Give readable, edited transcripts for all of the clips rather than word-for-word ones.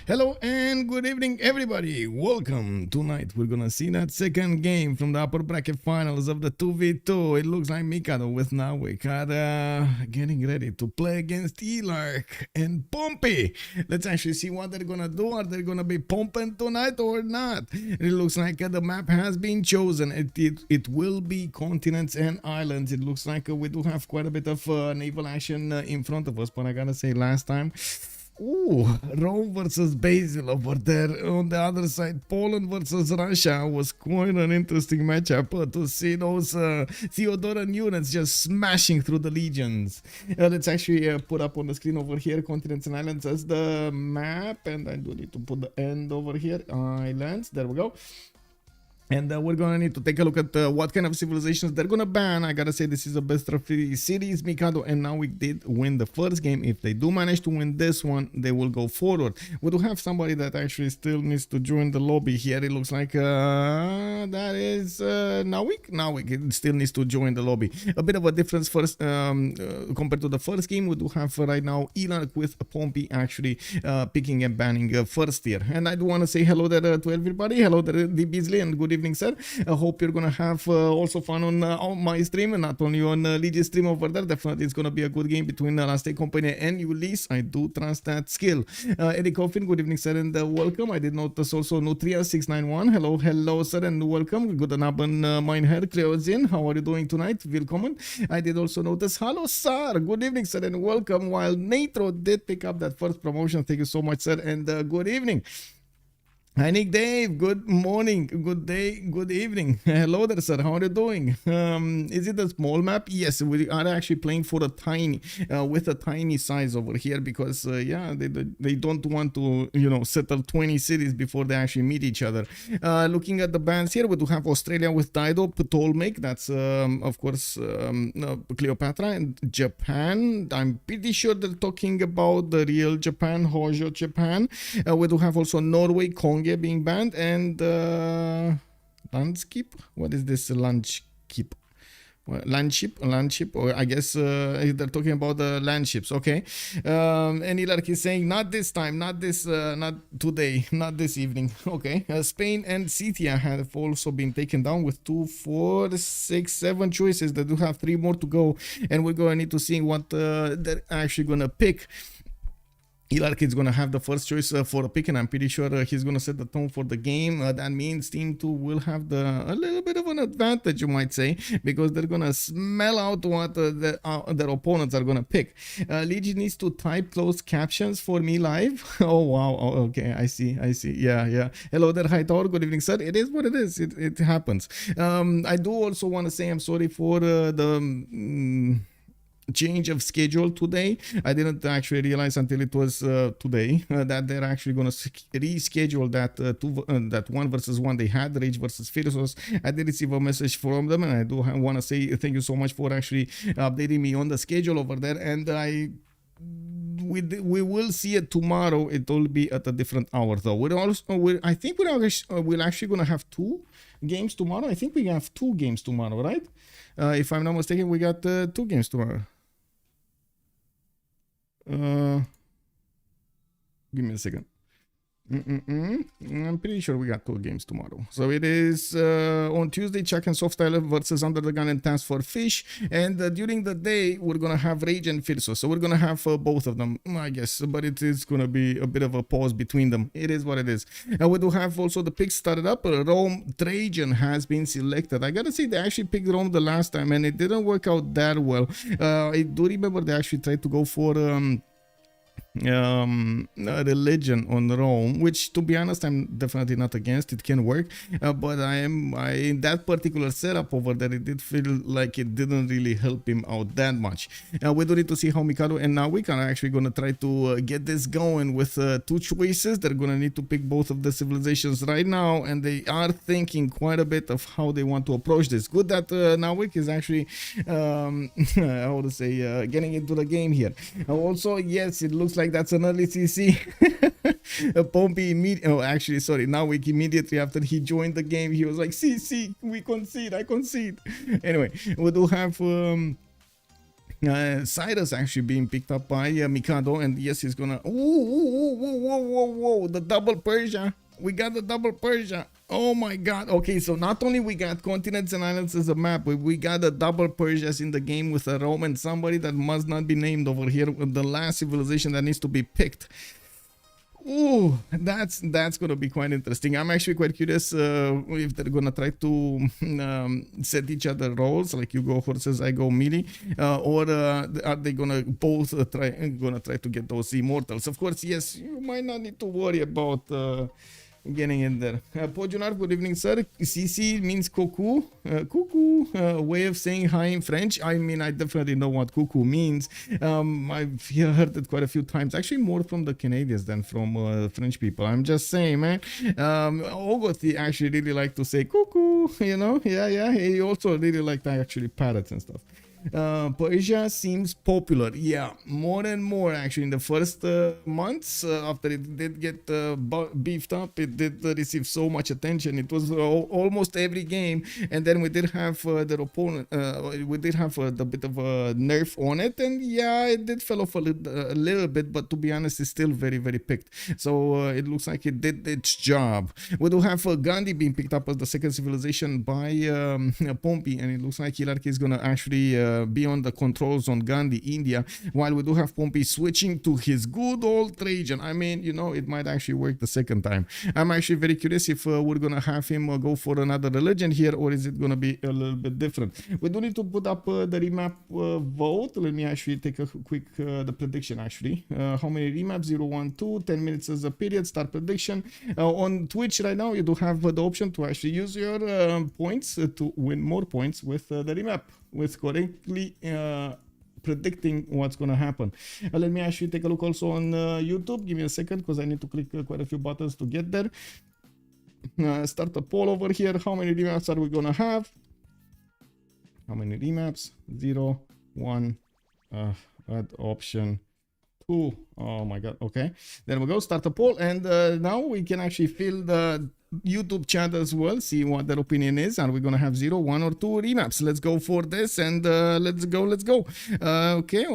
Hello and good evening, everybody. Welcome. Tonight we're gonna see that second game from the upper bracket finals of the 2v2. It looks like Mikado with Nawyk are getting ready to play against Yllark and Pompy. Let's actually see what they're gonna do. Are they gonna be pumping tonight or not? It looks like the map has been chosen. It will be continents and islands. It looks like we do have quite a bit of naval action in front of us, but I gotta say last time, ooh, Rome versus Basil over there. On the other side, Poland versus Russia was quite an interesting matchup to see those Theodoran units just smashing through the legions. Let's actually put up on the screen over here continents and islands as the map, and I do need to put the end over here. Islands, there we go. And we're gonna need to take a look at what kind of civilizations they're gonna ban. I gotta say, this is a best of 3 cities. Mikado and Nawyk did win the first game. If they do manage to win this one, they will go forward. We do have somebody that actually still needs to join the lobby here. It looks like that is Nawyk. Nawyk, it still needs to join the lobby. A bit of a difference first compared to the first game. We do have right now Yllark with Pompy actually picking and banning first tier. And I do want to say hello there to everybody. Hello there, D. Beasley, and good evening, sir. I hope you're gonna have also fun on my stream, and not only on Ligi's stream over there. Definitely it's gonna be a good game between Last Day Company and Ulysse. I do trust that skill. Eddie Coffin, good evening, sir, and welcome. I did notice also Nutria691. Hello, sir, and welcome. Good Abend, mein Herr Cleozin. How are you doing tonight? Welcome. I did also notice, hello, sir. Good evening, sir, and welcome. While Natro did pick up that first promotion, thank you so much, sir, and good evening. Hi Nick Dave, good morning, good day, good evening. Hello there, sir, how are you doing? Is it a small map? Yes, we are actually playing for a tiny, with a tiny size over here because, yeah, they don't want to, you know, settle 20 cities before they actually meet each other. Looking at the bans here, we do have Australia with Dido, Ptolemaic, that's, of course, Cleopatra, and Japan. I'm pretty sure they're talking about the real Japan, Hojo Japan. We do have also Norway, Congo being banned, and landscape. What is this landscape? Well, landship, or I guess they're talking about the land ships. Okay, and Yllark is saying not this time, not this, not today, not this evening. Okay, Spain and Scythia have also been taken down with 2, 4, 6, 7 choices. They do have 3 more to go, and we're going to need to see what they're actually going to pick. Yllark is going to have the first choice for a pick, and I'm pretty sure he's going to set the tone for the game. That means Team 2 will have a little bit of an advantage, you might say, because they're going to smell out what their opponents are going to pick. Legion needs to type closed captions for me live. Oh, wow. Oh, okay, I see. Yeah. Hello there, Hightower. Good evening, sir. It is what it is. It happens. I do also want to say I'm sorry for the... change of schedule today. I didn't actually realize until it was today that they're actually going to reschedule that 1 versus 1 they had, Rage versus Philosophes. I did receive a message from them, and I do want to say thank you so much for actually updating me on the schedule over there, and we will see it tomorrow. It will be at a different hour though. I think we're actually going to have 2 games tomorrow. I think we have 2 games tomorrow, right? If I'm not mistaken, we got 2 games tomorrow. Give me a second. I'm pretty sure we got 2 games tomorrow. So it is on Tuesday, Chuck and Softstyle versus Under the Gun and Task for Fish. And during the day, we're going to have Rage and Firso. So we're going to have both of them, I guess. But it is going to be a bit of a pause between them. It is what it is. We do have also the picks started up. Rome Trajan has been selected. I got to say, they actually picked Rome the last time, and it didn't work out that well. I do remember they actually tried to go for... religion on Rome, which to be honest I'm definitely not against. It can work, but in that particular setup over there, it did feel like it didn't really help him out that much. We do need to see how Mikado and Nawyk are actually going to try to get this going with 2 choices. They're going to need to pick both of the civilizations right now, and they are thinking quite a bit of how they want to approach this. Good that Nawyk is actually how to say getting into the game here. Also, yes, it looks like that's an early CC. Pompey Nawyk immediately after he joined the game, he was like, CC, we concede, I concede. Anyway, we do have Cyrus actually being picked up by Mikado, and yes, he's gonna. Whoa! The double Persia. We got the double Persia. Oh my god. Okay, so not only we got continents and islands as a map, but we got the double Persias in the game with a Rome and somebody that must not be named over here with the last civilization that needs to be picked. Ooh, that's gonna be quite interesting. I'm actually quite curious if they're gonna try to set each other roles, like you go horses, I go melee, or are they gonna both try to get those immortals? Of course, yes, you might not need to worry about getting in there. Pojunar, good evening, sir. CC means cuckoo. Cuckoo, way of saying hi in French. I mean, I definitely know what cuckoo means. I've heard it quite a few times. Actually, more from the Canadians than from French people. I'm just saying, man. Ogoth, he actually really like to say cuckoo, you know? Yeah. He also really like to actually parrots and stuff. Persia seems popular. Yeah, more and more actually. In the first months after it did get beefed up, it did receive so much attention. It was almost every game, and then we did have their opponent. We did have the bit of a nerf on it, and yeah, it did fell off a little bit. But to be honest, it's still very, very picked. So it looks like it did its job. We do have Gandhi being picked up as the second civilization by Pompey, and it looks like Yllark is gonna actually be on the controls on Gandhi, India, while we do have Pompey switching to his good old Trajan. I mean, you know, it might actually work the second time. I'm actually very curious if we're gonna have him go for another religion here, or is it gonna be a little bit different. We do need to put up the remap vote. Let me actually take a quick the prediction actually. How many remaps? 0, 1, 2, 10 minutes as a period. Start prediction. On Twitch right now, you do have the option to actually use your points to win more points with the remap, with correctly predicting what's gonna happen. Let me actually take a look also on YouTube. Give me a second because I need to click quite a few buttons to get there. Start a poll over here. How many remaps are we gonna have? How many remaps? 0, 1, add option 2. Oh my god. Okay, there we go. Start a poll, and now we can actually fill the YouTube chat as well, see what their opinion is. Are we gonna have 0, 1, or 2 remaps? Let's go for this, and let's go. Okay,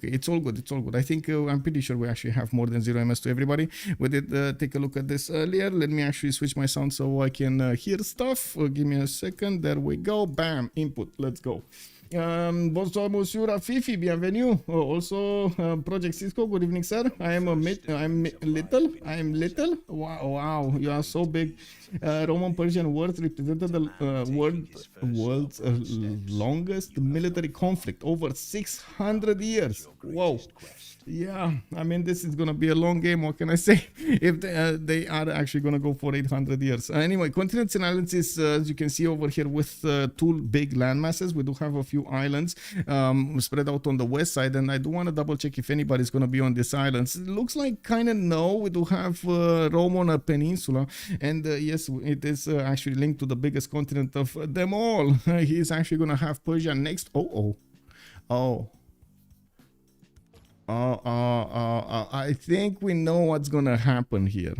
it's all good. I think I'm pretty sure we actually have more than 0 MS to everybody. We did take a look at this earlier. Let me actually switch my sound so I can hear stuff. Give me a second. There we go. Bam, input. Let's go. Bonsoir monsieur Fifi, bienvenue. Also Project Cisco, good evening sir. I'm little. Wow, you are so big. Roman Persian wars represented the world's longest military conflict, over 600 years. Whoa. Yeah, I mean, this is gonna be a long game. What can I say? If they are actually gonna go for 800 years. Anyway, continents and islands is, as you can see over here, with 2 big land masses. We do have a few islands spread out on the west side, and I do want to double check if anybody's gonna be on these islands. It looks like kind of no. We do have Rome on a peninsula, and yes, it is actually linked to the biggest continent of them all. He's actually gonna have Persia next. I think we know what's gonna happen here.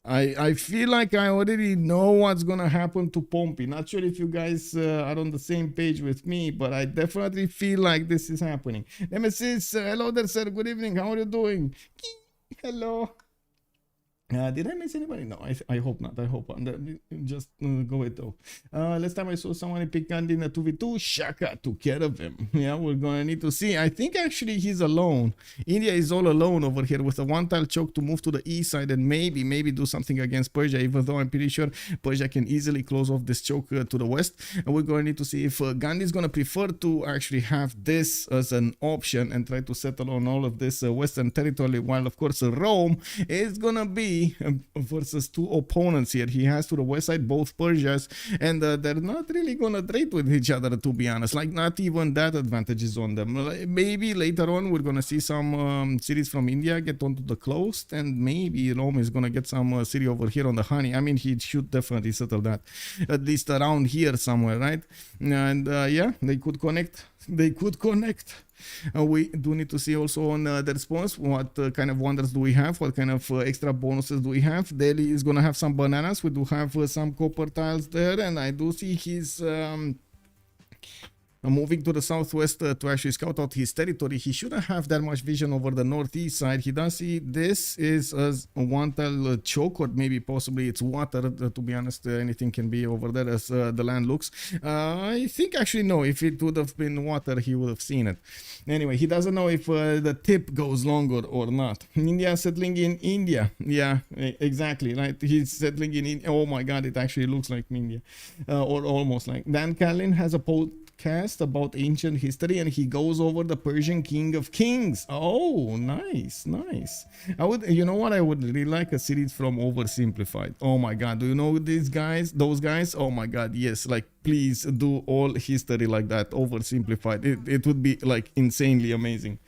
I feel like I already know what's gonna happen to Pompey. Not sure if you guys are on the same page with me, but I definitely feel like this is happening. Nemesis, hello there, sir. Good evening. How are you doing? Hello. Did I miss anybody? No, I hope not. I hope not. Just go it though. Last time I saw someone pick Gandhi in a 2v2, Shaka took care of him. Yeah, we're gonna need to see. I think actually he's alone. India is all alone over here with a 1-tile choke to move to the east side and maybe do something against Persia, even though I'm pretty sure Persia can easily close off this choke to the west. And we're gonna need to see if Gandhi is gonna prefer to actually have this as an option and try to settle on all of this western territory, while of course Rome is gonna be versus 2 opponents here. He has to the west side both Persias, and they're not really gonna trade with each other, to be honest. Like, not even that advantage is on them. Maybe later on we're gonna see some cities from India get onto the coast, and maybe Rome is gonna get some city over here on the honey. I mean, he should definitely settle that, at least around here somewhere, right? And yeah, they could connect. We do need to see also on the response what kind of wonders do we have, what kind of extra bonuses do we have. Delhi is gonna have some bananas. We do have some copper tiles there, and I do see his moving to the southwest to actually scout out his territory. He shouldn't have that much vision over the northeast side. He does see this is as a one-tile choke, or maybe possibly it's water. To be honest, anything can be over there as the land looks. I think actually no, if it would have been water, he would have seen it. Anyway, he doesn't know if the tip goes longer or not. India settling in India. Yeah, exactly, right? He's settling in India. Oh my god, it actually looks like India, or almost like. Dan Carlin has a podcast about ancient history, and he goes over the Persian King of Kings. Oh, nice, nice. I would, you know what, I would really like a series from Oversimplified. Oh my god, do you know these guys, those guys? Oh my god, yes, like please do all history like that, Oversimplified. It would be like insanely amazing.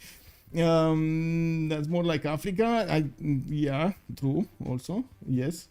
That's more like Africa. Yeah, true, also, yes.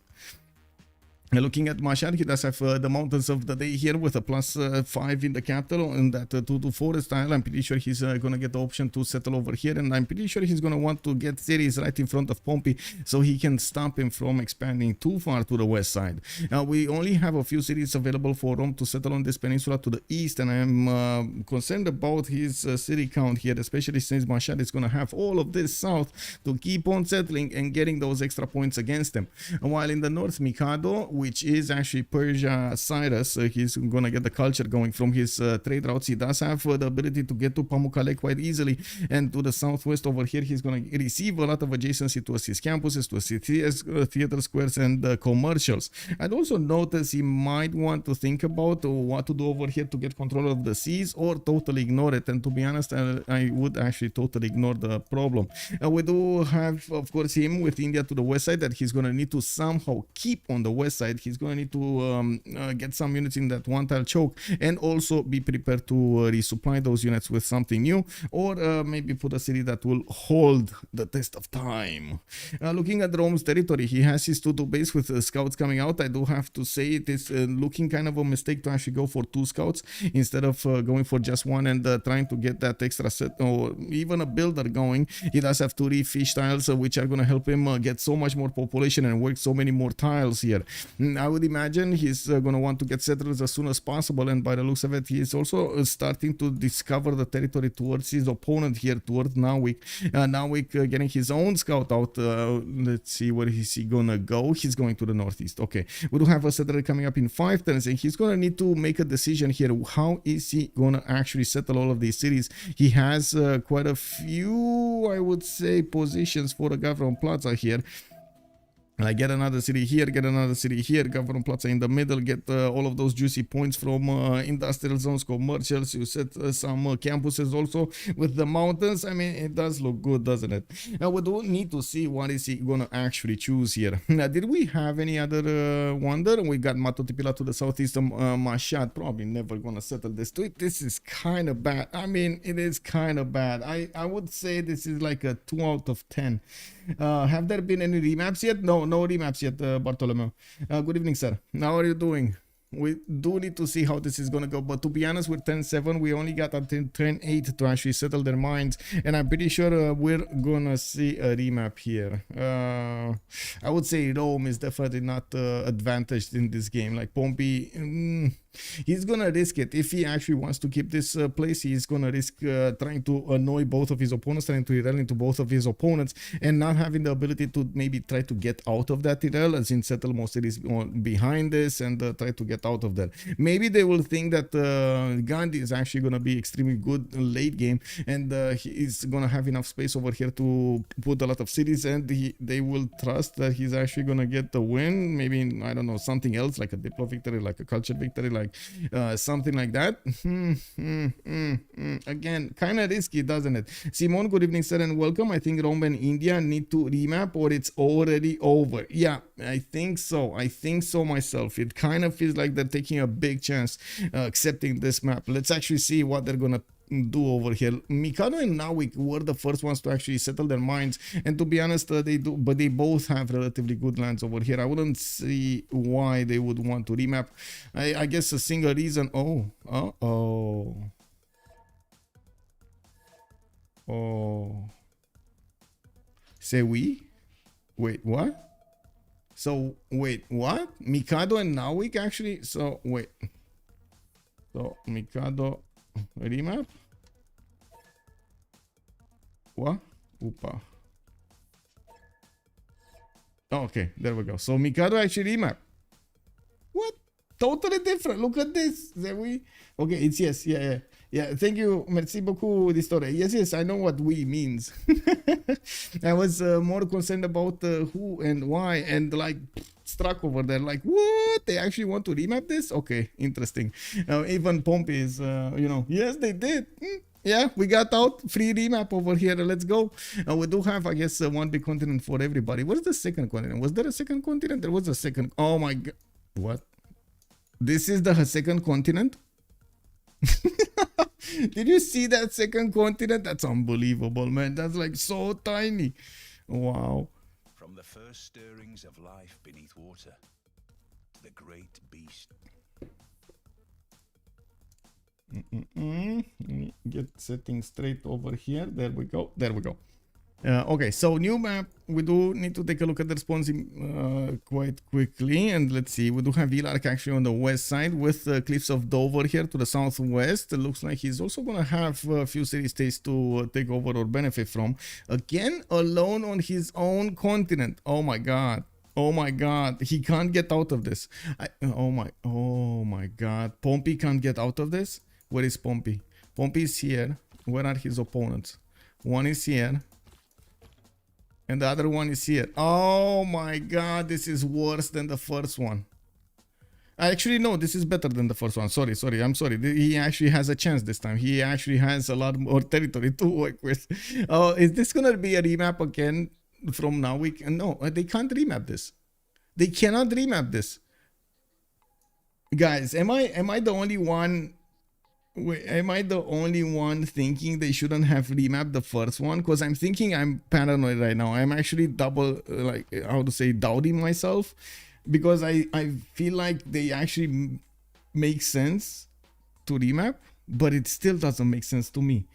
Looking at Mashhad, he does have the mountains of the day here with a +5 in the capital and that 2 to 4 style. I'm pretty sure he's gonna get the option to settle over here, and I'm pretty sure he's gonna want to get cities right in front of Pompey so he can stop him from expanding too far to the west side. We only have a few cities available for Rome to settle on this peninsula to the east, and I'm concerned about his city count here, especially since Mashhad is gonna have all of this south to keep on settling and getting those extra points against him. While in the north, Mikado, which is actually Persia Cyrus, he's gonna get the culture going from his trade routes. He does have the ability to get to Pamukkale quite easily, and to the southwest over here he's gonna receive a lot of adjacency to his campuses, to his theater squares and commercials. I'd also notice he might want to think about what to do over here to get control of the seas, or totally ignore it. And to be honest, I would actually totally ignore the problem. We do have, of course, him with India to the west side that he's gonna need to somehow keep on the west side. He's going to need to get some units in that one-tile choke, and also be prepared to resupply those units with something new, or maybe put a city that will hold the test of time. Looking at Rome's territory, he has his 2-2 base with scouts coming out. I do have to say it is looking kind of a mistake to actually go for 2 scouts instead of going for just 1 and trying to get that extra set or even a builder going. He does have 2 fish tiles, which are going to help him get so much more population and work so many more tiles here. I would imagine he's going to want to get settlers as soon as possible, and by the looks of it, he is also starting to discover the territory towards his opponent here, towards Nawyk. Nawyk getting his own scout out. Let's see, where is he going to go? He's going to the northeast. Okay, we do have a settler coming up in 5 turns, and he's going to need to make a decision here. How is he going to actually settle all of these cities? He has quite a few, I would say, positions for a government plaza here. Like, get another city here, get another city here, government plaza in the middle, get all of those juicy points from industrial zones, commercials. You set some campuses also with the mountains. I mean, it does look good, doesn't it? We do need to see what is he gonna actually choose here. Now, did we have any other wonder? We got Matotipila to the southeast of Mashhad. Probably never gonna settle this. This is kind of bad. I mean, it is kind of bad. I would say this is like a 2 out of 10. Have there been any remaps yet? No remaps yet, Bartolomeo. Good evening, sir. How are you doing? We do need to see how this is gonna go, but to be honest, with 10-7, we only got until turn 8 to actually settle their minds, and I'm pretty sure we're gonna see a remap here. I would say Rome is definitely not advantaged in this game. Like Pompey, he's gonna risk it. If he actually wants to keep this place, he's gonna risk trying to annoy both of his opponents, trying to run into both of his opponents, and not having the ability to maybe try to get out of that Tyrell, as in settle more cities behind this and try to get out of there. Maybe they will think that Gandhi is actually gonna be extremely good late game, and he's gonna have enough space over here to put a lot of cities, and they will trust that he's actually gonna get the win. Maybe, I don't know, something else, like a diplo victory, like a culture victory, like something like that. Again, kind of risky, doesn't it? Simon, good evening, sir, and welcome. I think Rome and India need to remap, or it's already over. Yeah, I think so. I think so myself. It kind of feels like they're taking a big chance accepting this map. Let's actually see what they're gonna do over here. Mikado and Nawyk were the first ones to actually settle their minds, and to be honest, they do, but they both have relatively good lands over here. I wouldn't see why they would want to remap. I guess a single reason. Oh, say we? Wait, what? So wait, what? Mikado and Nawyk actually? So wait. So Mikado Remap? What? Upa. Oh, okay, there we go. So Mikado actually remap. What? Totally different. Look at this. There we. Okay, it's yes. Yeah, yeah. Yeah, thank you. Merci beaucoup, Distore. Yes, yes, I know what we means. I was more concerned about who and why, and like struck over there. Like, what? They actually want to remap this? Okay, interesting. Even Pompey is, you know, yes, they did. Yeah, we got out free remap over here. Let's go. We do have, I guess, one big continent for everybody. What's the second continent? Was there a second continent? There was a second. Oh my god. What? This is the second continent? Did you see that second continent? That's unbelievable, man. That's like so tiny. Wow. From the first stirrings of life beneath water, the great beast. Get settings straight over here. There we go. There we go. Okay, so new map. We do need to take a look at the respawns quite quickly, and let's see. We do have Yllark actually on the west side with the cliffs of Dover here to the southwest. It looks like he's also gonna have a few city states to take over or benefit from. Again, alone on his own continent. Oh my god. Oh my god, he can't get out of this. Oh my god. Pompey can't get out of this. Where is Pompey? Pompey is here. Where are his opponents? One is here. And the other one is here. Oh my god, this is worse than the first one. Actually, no, this is better than the first one. Sorry, I'm sorry. He actually has a chance this time. He actually has a lot more territory to work with. Is this gonna be a remap again from Nawyk? No, they can't remap this. They cannot remap this. Guys, am I the only one? Wait, am I the only one thinking they shouldn't have remapped the first one? Because I'm thinking I'm paranoid right now. I'm actually double, like, how to say, doubting myself. Because I feel like they actually make sense to remap, but it still doesn't make sense to me.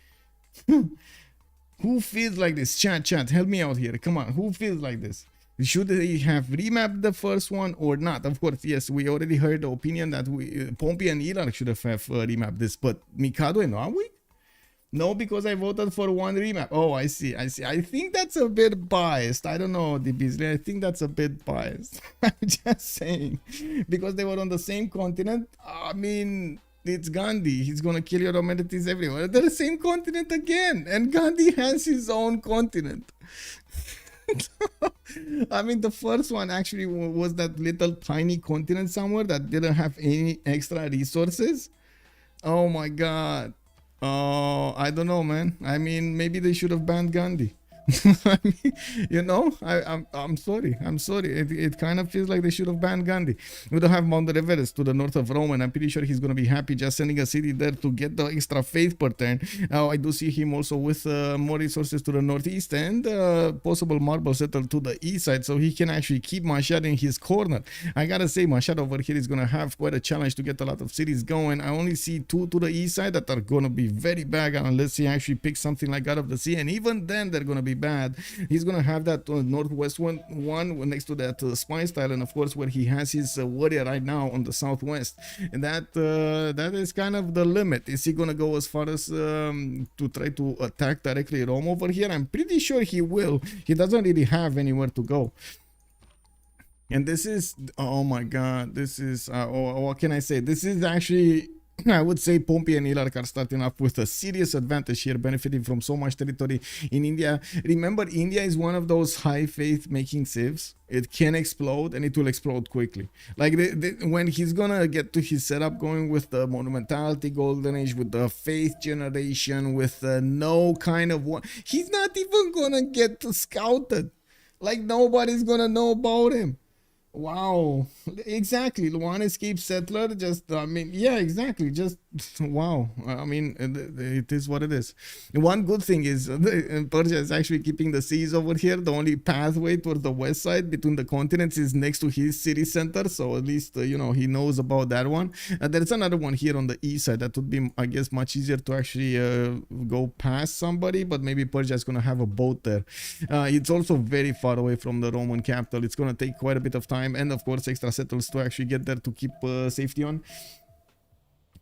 Who feels like this? Chat, help me out here. Come on, who feels like this? Should they have remapped the first one or not? Of course, yes, we already heard the opinion that Pompey and Yllark should have remapped this, but Mikado and Nawyk? No, because I voted for one remap. Oh, I see. I think that's a bit biased. I don't know, D. Beasley. I think that's a bit biased. I'm just saying. Because they were on the same continent. I mean, it's Gandhi. He's gonna kill your amenities everywhere. They're the same continent again. And Gandhi has his own continent. I mean, the first one actually was that little tiny continent somewhere that didn't have any extra resources. Oh my god. Oh, I don't know, man. I mean, maybe they should have banned Gandhi. I mean, you know, I'm sorry. It kind of feels like they should have banned Gandhi. We don't have Mount Everest to the north of Rome, and I'm pretty sure he's going to be happy just sending a city there to get the extra faith per turn. I do see him also with more resources to the northeast and possible marble settle to the east side, so he can actually keep Mashad in his corner. I gotta say, Mashad over here is going to have quite a challenge to get a lot of cities going. I only see two to the east side that are going to be very bad unless he actually picks something like out of the sea, and even then they're going to be bad. He's gonna have that northwest one next to that spy style, and of course where he has his warrior right now on the southwest, and that is kind of the limit. Is he gonna go as far as to try to attack directly Rome over here? I'm pretty sure he will. He doesn't really have anywhere to go. And this is, oh my god, this is what can I say? This is actually, I would say Pompey and Yllark are starting off with a serious advantage here, benefiting from so much territory in India. Remember, India is one of those high faith making civs. It can explode, and it will explode quickly. Like when he's gonna get to his setup going with the monumentality golden age, with the faith generation, with no kind of one, he's not even gonna get scouted. Like nobody's gonna know about him. Wow, exactly. One escaped settler, just, I mean, yeah, exactly. Just, wow. I mean, it is what it is. One good thing is Persia is actually keeping the seas over here. The only pathway towards the west side between the continents is next to his city center. So at least, you know, he knows about that one. There's another one here on the east side that would be, I guess, much easier to actually go past somebody, but maybe Persia is going to have a boat there. It's also very far away from the Roman capital. It's going to take quite a bit of time, and of course extra settles to actually get there to keep safety on.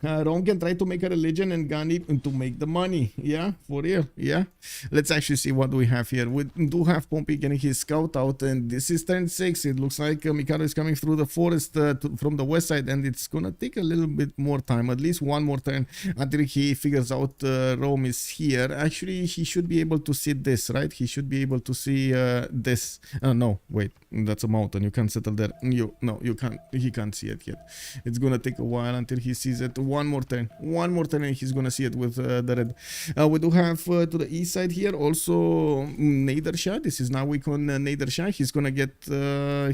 Rome can try to make a religion and Gandhi to make the money. Yeah, for real. Yeah. Let's actually see what we have here. We do have Pompey getting his scout out, and this is turn 6. It looks like Mikado is coming through the forest from the west side, and it's gonna take a little bit more time, at least one more turn, until he figures out Rome is here. Actually, he should be able to see this, right? He should be able to see this. No, wait, that's a mountain. You can't settle there. No, you can't. He can't see it yet. It's gonna take a while until he sees it. One more turn, and he's gonna see it with the red. We do have to the east side here also Nadershah. This is Nawyk on Nadershah. He's gonna get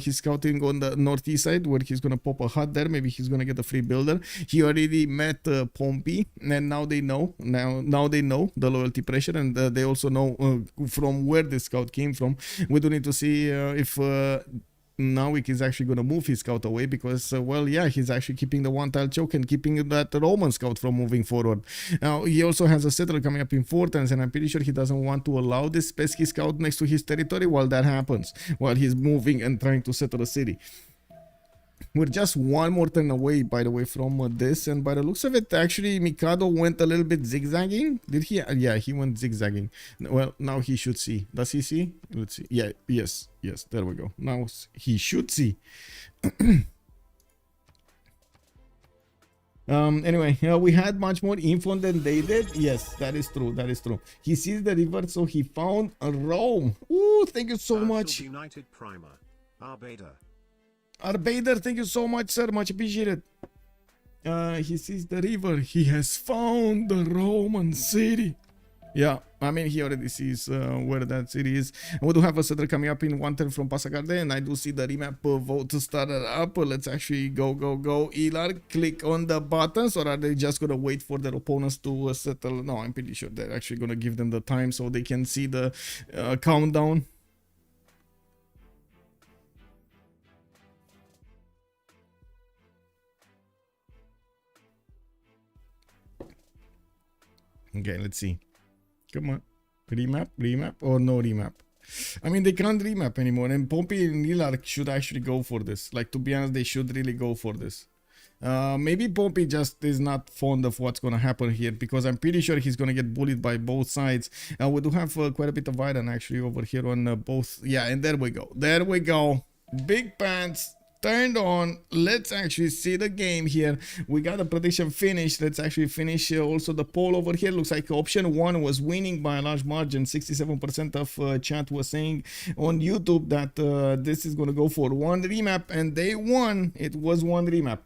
his scouting on the northeast side, where he's gonna pop a hut there. Maybe he's gonna get a free builder. He already met Pompey, and now they know. Now they know the loyalty pressure, and they also know from where the scout came from. We do need to see if Nawyk is actually going to move his scout away, because well, yeah, he's actually keeping the one tile choke and keeping that Roman scout from moving forward. Now he also has a settler coming up in 4 turns, and I'm pretty sure he doesn't want to allow this pesky scout next to his territory while that happens, while he's moving and trying to settle a city. We're just one more turn away, by the way, from this, and by the looks of it, actually, Mikado went a little bit zigzagging. Did he? Yeah, he went zigzagging. Well, now he should see. Does he see? Let's see. Yeah, yes, there we go. Now he should see. Anyway, we had much more info than they did. Yes, that is true. He sees the river, so he found a Rome. Ooh, thank you so much. United Primer, Arbada. Arbader, thank you so much, sir. Much appreciated. He sees the river. He has found the Roman city. Yeah, I mean, he already sees where that city is. And we do have a settler coming up in 1 turn from Passagarde, and I do see the remap vote to start it up. Let's actually go. Yllark, click on the buttons, or are they just going to wait for their opponents to settle? No, I'm pretty sure they're actually going to give them the time so they can see the countdown. Okay, let's see. Come on. Remap or no remap? I mean, they can't remap anymore, and Pompey and Yllark should actually go for this. Like, to be honest, they should really go for this. Maybe Pompey just is not fond of what's gonna happen here, because I'm pretty sure he's gonna get bullied by both sides. We do have quite a bit of iron actually over here on both. Yeah, and there we go. Big pants turned on. Let's actually see the game here. We got the prediction finished. Let's actually finish also the poll over here. Looks like option 1 was winning by a large margin. 67% of chat was saying on YouTube that this is going to go for 1 remap, and they won. It was 1 remap.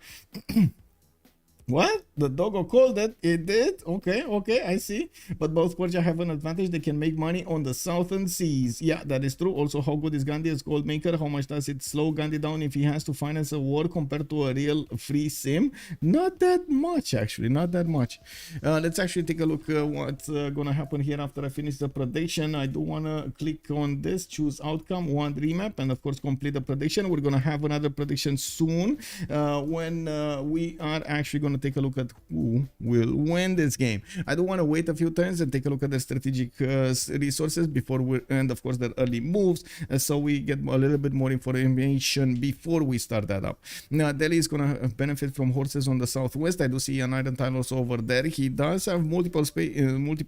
What? The doggo called it. It did? Okay, I see. But both Persia have an advantage. They can make money on the southern seas. Yeah, that is true. Also, how good is Gandhi as gold maker? How much does it slow Gandhi down if he has to finance a war compared to a real free sim? Not that much, actually. Not that much. Let's actually take a look what's gonna happen here after I finish the prediction. I do wanna click on this, choose outcome, 1 remap, and of course complete the prediction. We're gonna have another prediction soon when we are actually gonna take a look at who will win this game. I do want to wait a few turns and take a look at the strategic resources before we, and of course the early moves, so we get a little bit more information before we start that up. Now Delhi is gonna benefit from horses on the southwest. I do see an iron tile also over there. He does have multiple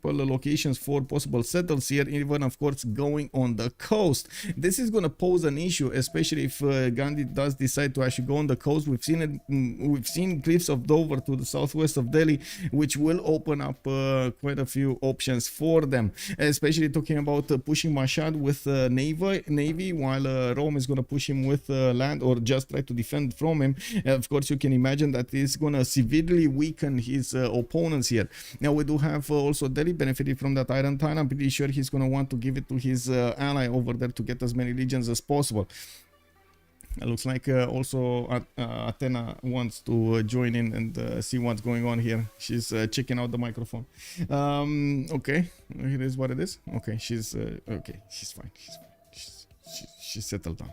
locations for possible settles here, even of course going on the coast. This is gonna pose an issue, especially if Gandhi does decide to actually go on the coast. We've seen it. We've seen cliffs of Dover to the southwest of Delhi, which will open up quite a few options for them, especially talking about pushing Mashhad with navy, while Rome is going to push him with land, or just try to defend from him. Of course, you can imagine that it's going to severely weaken his opponents here. Now we do have also Delhi benefiting from that iron tile. I'm pretty sure he's going to want to give it to his ally over there to get as many legions as possible. It looks like also Athena wants to join in and see what's going on here. She's checking out the microphone. Okay, it is what it is. Okay, she's okay. She's fine. She's settled down.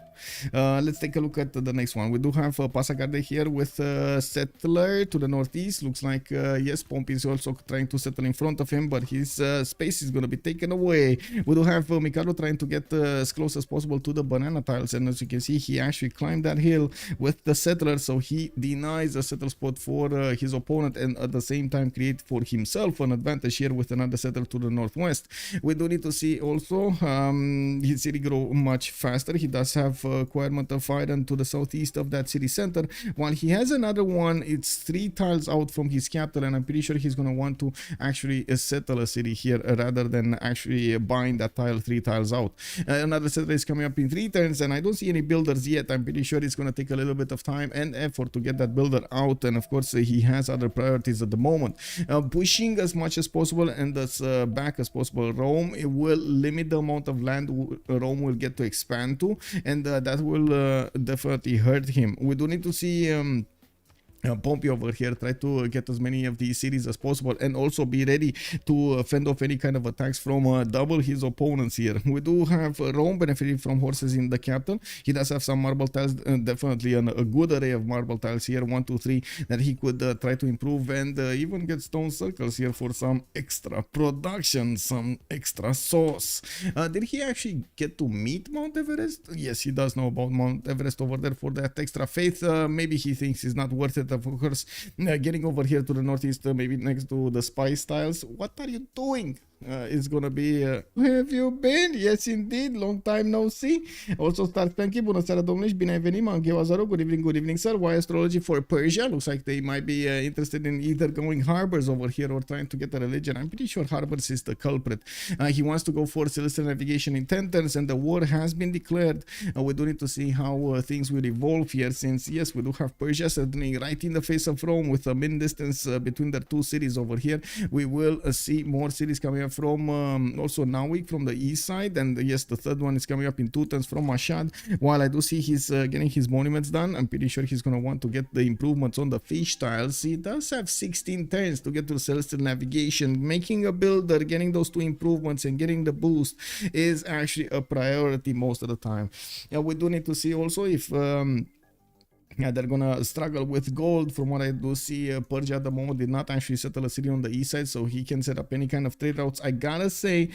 Let's take a look at the next one. We do have Pasagarde here with Settler to the northeast. Looks like, yes, Pomp is also trying to settle in front of him, but his space is going to be taken away. We do have Mikado trying to get as close as possible to the banana tiles, and as you can see, he actually climbed that hill with the Settler, so he denies a settle spot for his opponent, and at the same time create for himself an advantage here with another Settler to the northwest. We do need to see also his city grow much faster. He does have requirement of iron to the southeast of that city center, while he has another one. It's 3 tiles out from his capital, and I'm pretty sure he's going to want to actually settle a city here rather than actually buying that tile 3 tiles out. Another settler is coming up in 3 turns, and I don't see any builders yet. I'm pretty sure it's going to take a little bit of time and effort to get that builder out, and of course he has other priorities at the moment. Pushing as much as possible and as back as possible Rome, it will limit the amount of land Rome will get to expand to, and that will definitely hurt him. We do need to see Pompey over here try to get as many of these cities as possible, and also be ready to fend off any kind of attacks from double his opponents here. We do have Rome benefiting from horses in the capital. He does have some marble tiles, definitely a good array of marble tiles here, 1, 2, 3, that he could try to improve, and even get stone circles here for some extra production, some extra sauce. Did he actually get to meet Mount Everest? Yes, he does know about Mount Everest over there for that extra faith. Maybe he thinks it's not worth it. Of course, getting over here to the northeast, maybe next to the spice tiles. What are you doing? It's gonna be where have you been? Yes, indeed, long time no see. Also, Star Spanky, bună seara domnule și bine ai venit. Mangheu Azaru, good evening sir. Why astrology for Persia? Looks like they might be interested in either going harbors over here or trying to get a religion. I'm pretty sure harbors is the culprit. He wants to go for celestial navigation in 10 turns, and the war has been declared. We do need to see how things will evolve here, since yes, we do have Persia settling right in the face of Rome with a min distance between the 2 cities over here. We will see more cities coming up from also Nawyk from the east side, and yes, the third one is coming up in 2 turns from Mashhad. While I do see he's getting his monuments done, I'm pretty sure he's going to want to get the improvements on the fish tiles. He does have 16 turns to get to the celestial navigation. Making a builder, getting those 2 improvements and getting the boost is actually a priority most of the time. We do need to see also if they're gonna struggle with gold. From what I do see, Persia at the moment did not actually settle a city on the east side, so he can set up any kind of trade routes. I gotta say,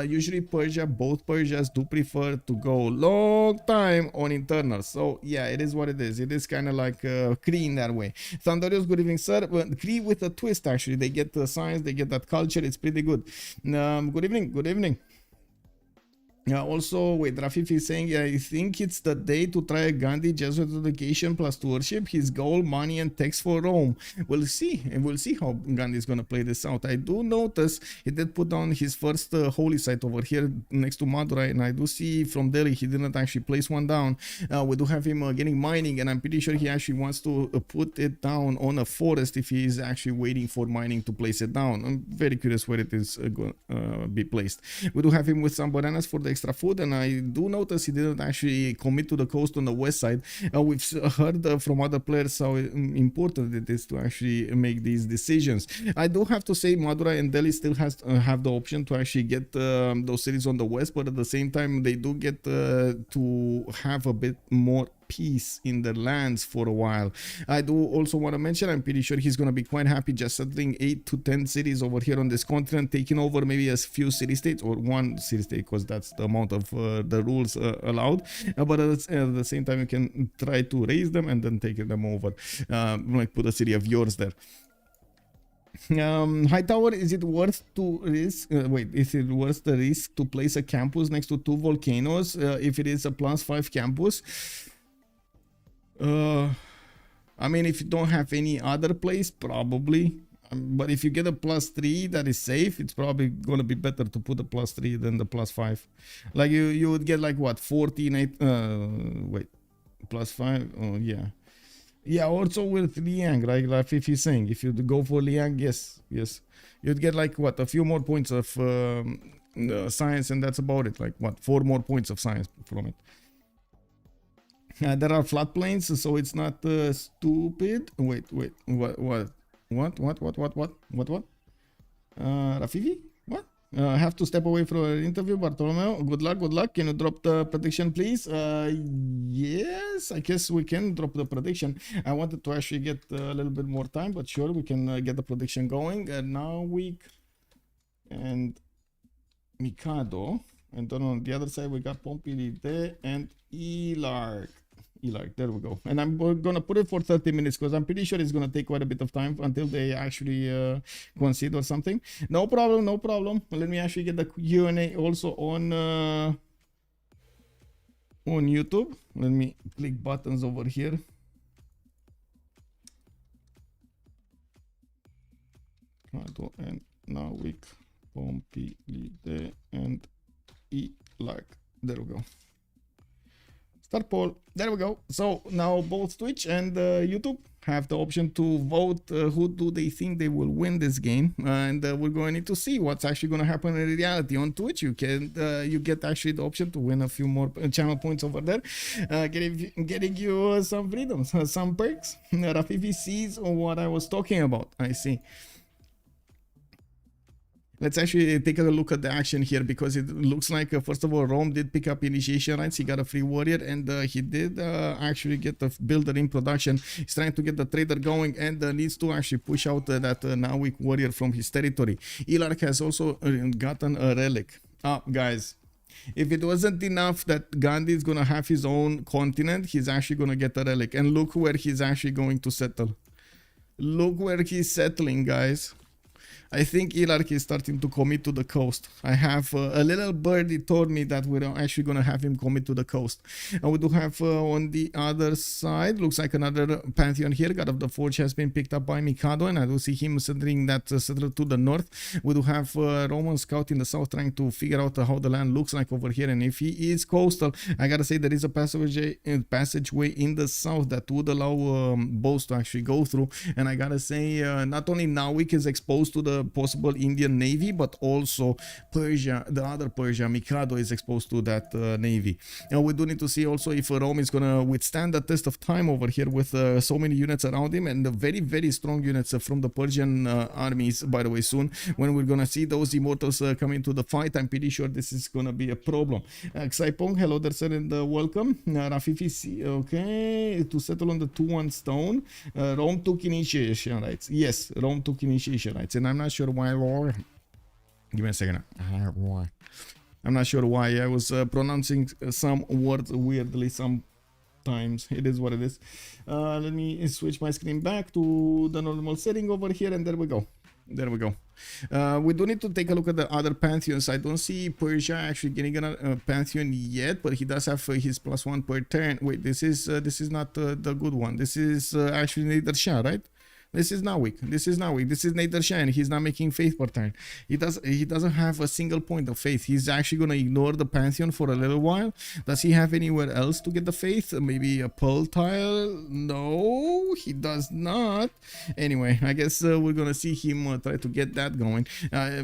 usually both Persias do prefer to go long time on internals. So yeah, it is what it is. It is kind of like Cree in that way. Thunderius, good evening, sir. Cree with a twist, actually. They get the science, they get that culture. It's pretty good. Good evening. Good evening. Also, wait, Rafif is saying, I think it's the day to try a Gandhi Jesuit education plus tourship. His goal, money, and text for Rome. We'll see, and we'll see how Gandhi is going to play this out. I do notice he did put down his first holy site over here next to Madurai, and I do see from Delhi he didn't actually place one down. We do have him getting mining, and I'm pretty sure he actually wants to put it down on a forest if he is actually waiting for mining to place it down. I'm very curious where it is going to be placed. We do have him with some bananas for the extra food, and I do notice he didn't actually commit to the coast on the west side. We've heard from other players how important it is to actually make these decisions. I do have to say Madurai and Delhi still have the option to actually get those cities on the west, but at the same time they do get to have a bit more peace in the lands for a while. I do also want to mention, I'm pretty sure he's going to be quite happy just settling 8 to 10 cities over here on this continent, taking over maybe a few city-states or one city-state, because that's the amount of the rules allowed. But at the same time, you can try to raise them and then take them over. Like put a city of yours there. Hightower, is it worth to risk? Is it worth the risk to place a campus next to 2 volcanoes if it is a +5 campus? I mean, if you don't have any other place, probably. But if you get a +3 that is safe, it's probably going to be better to put a +3 than the +5. Like you would get like what, 14, +5? Oh yeah. Yeah, also with Liang, right? Like if he's saying, if you go for Liang, yes. You'd get like what, a few more points of science, and that's about it. Like what, 4 more points of science from it. There are floodplains, so it's not stupid. Wait, what? Rafifi? What? Have to step away from an interview, Bartolomeo. Good luck, good luck. Can you drop the prediction, please? Yes, I guess we can drop the prediction. I wanted to actually get a little bit more time, but sure, we can get the prediction going. Nawyk and Mikado. And then on the other side, we got Pompilidae and Yllark. There we go. And I'm gonna put it for 30 minutes because I'm pretty sure it's gonna take quite a bit of time until they actually concede or something. No problem, no problem. Let me actually get the Q&A also on YouTube. Let me click buttons over here. And Nawyk, Pompilidae, and Yllark. There we go. Start poll. There we go. So now both Twitch and YouTube have the option to vote who do they think they will win this game, and we're going to see what's actually going to happen in reality. On Twitch, you get actually the option to win a few more channel points over there, getting you some freedoms, some perks. Rafifi sees what I was talking about. I see. Let's actually take a look at the action here, because it looks like, first of all, Rome did pick up initiation rights. He got a free warrior, and he did actually get the builder in production. He's trying to get the trader going, and needs to actually push out that Nawyk warrior from his territory. Yllark has also gotten a relic. Guys, if it wasn't enough that Gandhi is going to have his own continent, he's actually going to get a relic. And look where he's actually going to settle. Look where he's settling, guys. I think Yllark is starting to commit to the coast. I have a little birdie told me that we're actually going to have him commit to the coast. And we do have on the other side, looks like another pantheon here. God of the Forge has been picked up by Mikado, and I do see him settling that settle to the north. We do have Roman scout in the south trying to figure out how the land looks like over here. And if he is coastal, I gotta say there is a passageway in the south that would allow boats to actually go through. And I gotta say, not only Nawyk is exposed to the possible Indian Navy, but also Persia, the other Persia, Mikado, is exposed to that navy. And we do need to see also if Rome is gonna withstand the test of time over here with so many units around him, and the very, very strong units from the Persian armies, by the way. Soon when we're gonna see those immortals come into the fight, I'm pretty sure this is gonna be a problem. Xaipong, hello there, sir, and welcome. Rafifi, okay, to settle on the 2-1 stone. Rome took initiation rights. Yes, Rome took initiation rights, and I'm not sure why. Give me a second. I'm not sure why I was pronouncing some words weirdly sometimes. It is what it is. Let me switch my screen back to the normal setting over here, and there we go. There we go. We do need to take a look at the other pantheons. I don't see Persia actually getting a pantheon yet, but he does have his +1 per turn. Wait, this is not the good one. This is actually Nader Shah, right? This is Nawyk. This is Nawyk. This is Nader Shah, and he's not making faith per turn. He doesn't have a single point of faith. He's actually gonna ignore the pantheon for a little while. Does he have anywhere else to get the faith? Maybe a pearl tile? No, he does not. Anyway, I guess we're gonna see him try to get that going. A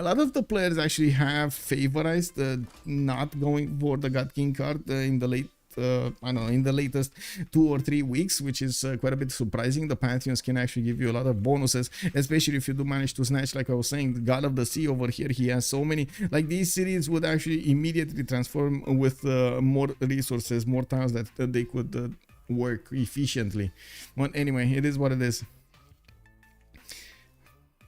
lot of the players actually have favorized not going for the God King card in the late. I don't know, in the latest 2 or 3 weeks, which is quite a bit surprising. The pantheons can actually give you a lot of bonuses, especially if you do manage to snatch, like I was saying, the God of the Sea over here. He has so many, like these cities would actually immediately transform with more resources, more tiles that they could work efficiently. But anyway, it is what it is.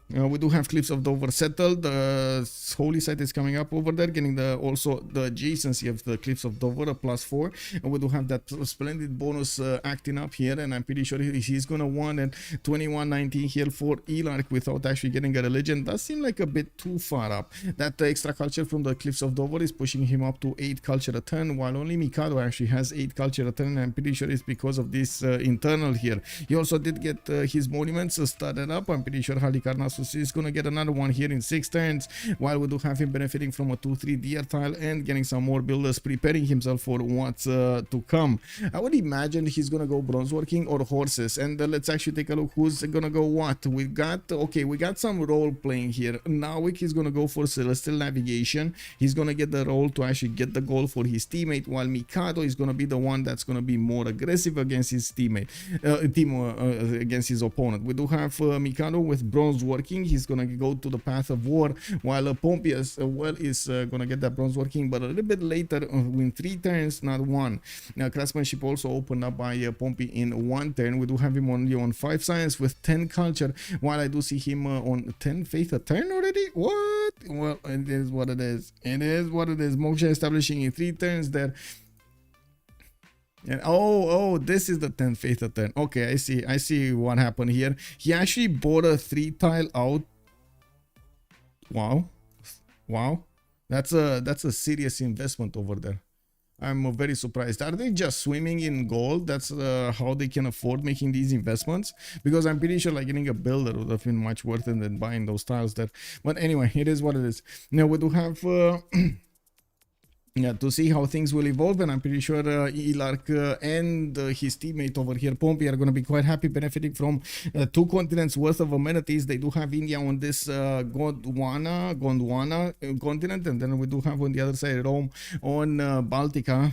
We do have Cliffs of Dover settled. The holy site is coming up over there, getting also the adjacency of the Cliffs of Dover, a +4. And we do have that splendid bonus acting up here, and I'm pretty sure he's gonna want a 2119 here for Yllark without actually getting a religion. Does seem like a bit too far up. That extra culture from the Cliffs of Dover is pushing him up to 8 culture a turn, while only Mikado actually has 8 culture a turn. I'm pretty sure it's because of this internal here. He also did get his monuments started up. I'm pretty sure Halikarnassus is gonna get another one here in 6 turns, while we do have him benefiting from a 2-3 DR tile and getting some more builders, preparing himself for what's to come. I would imagine he's gonna go bronze working or horses, and let's actually take a look who's gonna go what. We got some role playing here. Nawyk is gonna go for celestial navigation. He's gonna get the role to actually get the goal for his teammate, while Mikado is gonna be the one that's gonna be more aggressive against his teammate, against his opponent. We do have Mikado with bronze working working, he's gonna go to the path of war, while Pompey as well is gonna get that bronze working, but a little bit later in 3 turns, not 1. Now craftsmanship also opened up by Pompey in 1 turn. We do have him only on 5 science with 10 culture, while I do see him on 10 faith a turn already. What? Well, it is what it is. It is what it is. Moksha establishing in 3 turns there. And oh, this is the 10th faith a turn. Okay, I see what happened here. He actually bought a 3 tile out. Wow, that's a serious investment over there. I'm very surprised. Are they just swimming in gold? That's how they can afford making these investments? Because I'm pretty sure like getting a builder would have been much worth it than buying those tiles there. But anyway, it is what it is. Now we do have yeah, to see how things will evolve, and I'm pretty sure Yllark and his teammate over here, Pompey, are going to be quite happy benefiting from 2 continents worth of amenities. They do have India on this Gondwana continent, and then we do have on the other side Rome on Baltica.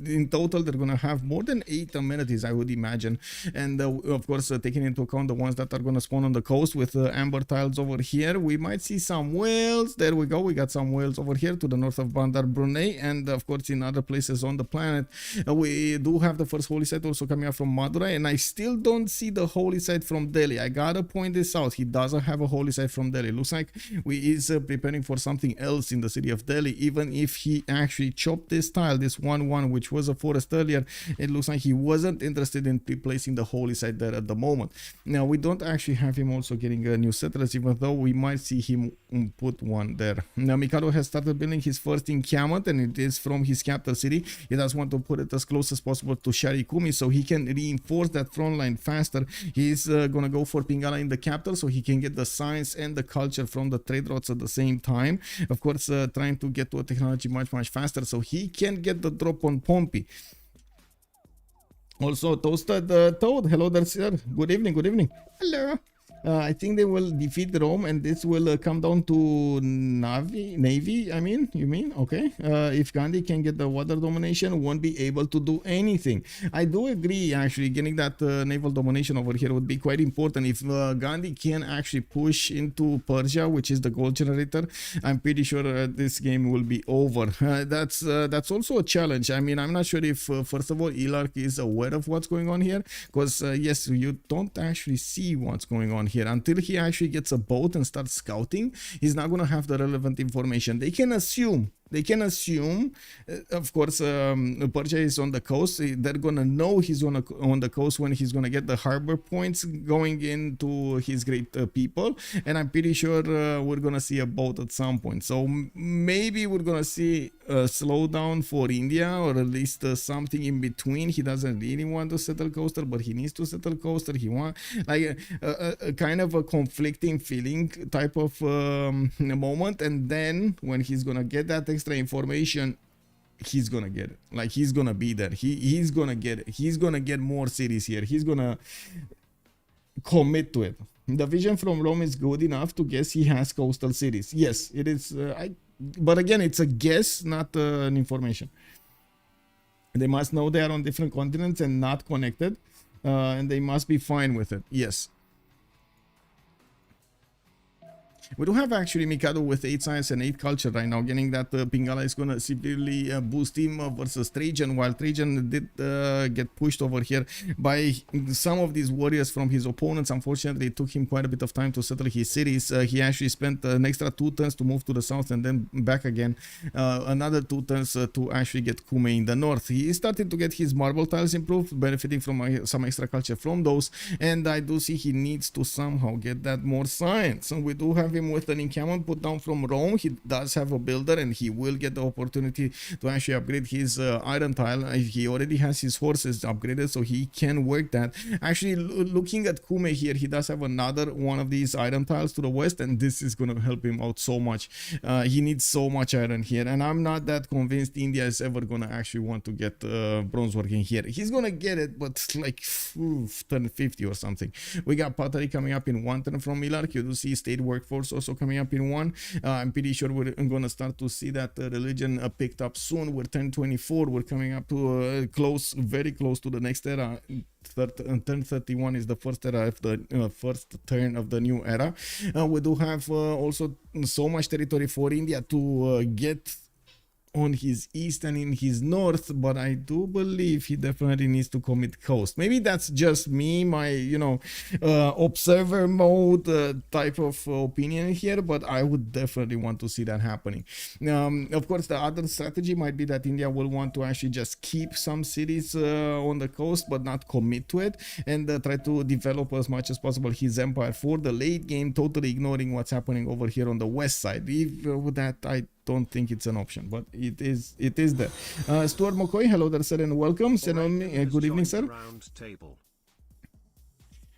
In total, they're going to have more than 8 amenities, I would imagine. And of course, taking into account the ones that are going to spawn on the coast with amber tiles over here, we might see some whales. There we go. We got some whales over here to the north of Bandar Brunei. And of course in other places on the planet. We do have the first holy site also coming up from Madurai, and I still don't see the holy site from Delhi. I gotta point this out. He doesn't have a holy site from Delhi. Looks like he is preparing for something else in the city of Delhi. Even if he actually chopped this tile, this 1-1, which was a forest earlier, it looks like he wasn't interested in placing the holy site there at the moment. Now we don't actually have him also getting a new settlers, even though we might see him put one there. Now Mikado has started building his first encampment, and it is from his capital city. He does want to put it as close as possible to Sharikumi so he can reinforce that front line faster. He's gonna go for Pingala in the capital so he can get the science and the culture from the trade routes at the same time. Of course, trying to get to a technology much faster so he can get the drop on Pompey. Also, Toasted Toad, hello there, sir. Good evening. Hello. I think they will defeat Rome, and this will come down to Navy. I mean, you mean? Okay. If Gandhi can get the water domination, won't be able to do anything. I do agree, actually, getting that naval domination over here would be quite important. If Gandhi can actually push into Persia, which is the gold generator, I'm pretty sure this game will be over. That's also a challenge. I mean, I'm not sure if, first of all, Yllark is aware of what's going on here, because, yes, you don't actually see what's going on here. Until he actually gets a boat and starts scouting, he's not going to have the relevant information. They can assume, of course, Persia is on the coast. They're going to know he's on the coast when he's going to get the harbor points going into his great people. And I'm pretty sure we're going to see a boat at some point. So maybe we're going to see a slowdown for India, or at least something in between. He doesn't really want to settle coastal, but he needs to settle coastal. He wants like a kind of a conflicting feeling type of moment. And then when he's going to get that extra information, he's gonna get it. Like, he's gonna be there. He's gonna get it. He's gonna get more cities here. He's gonna commit to it. The vision from Rome is good enough to guess he has coastal cities. Yes, it is. But again, it's a guess, not an information. They must know they are on different continents and not connected, and they must be fine with it. Yes. We do have actually Mikado with 8 science and 8 culture right now, getting that Pingala is going to severely boost him versus Trajan, while Trajan did get pushed over here by some of these warriors from his opponents. Unfortunately, it took him quite a bit of time to settle his cities. He actually spent an extra 2 turns to move to the south and then back again. Another 2 turns to actually get Kume in the north. He is starting to get his marble tiles improved, benefiting from some extra culture from those. And I do see he needs to somehow get that more science. And we do have him with an encampment put down from Rome. He does have a builder, and he will get the opportunity to actually upgrade his iron tile. He already has his horses upgraded, so he can work that. Actually, looking at Kume here, he does have another one of these iron tiles to the west, and this is going to help him out so much. He needs so much iron here, and I'm not that convinced India is ever going to actually want to get bronze working here. He's going to get it, but like turn 50 or something. We got pottery coming up in 1 turn from Yllark. You do see state workforce wars also coming up in one. I'm pretty sure we're gonna start to see that religion picked up soon. We're 1024. We're coming up to very close to the next era. Turn 31 is the first era of the first turn of the new era. We do have also so much territory for India to get on his east and in his north, but I do believe he definitely needs to commit coast. Maybe that's just me, my observer mode type of opinion here, but I would definitely want to see that happening. Of course, the other strategy might be that India will want to actually just keep some cities on the coast but not commit to it, and try to develop as much as possible his empire for the late game, totally ignoring what's happening over here on the west side. With that, I don't think it's an option, but it is there. Stuart McCoy, hello there, sir, and welcome. Good evening, sir.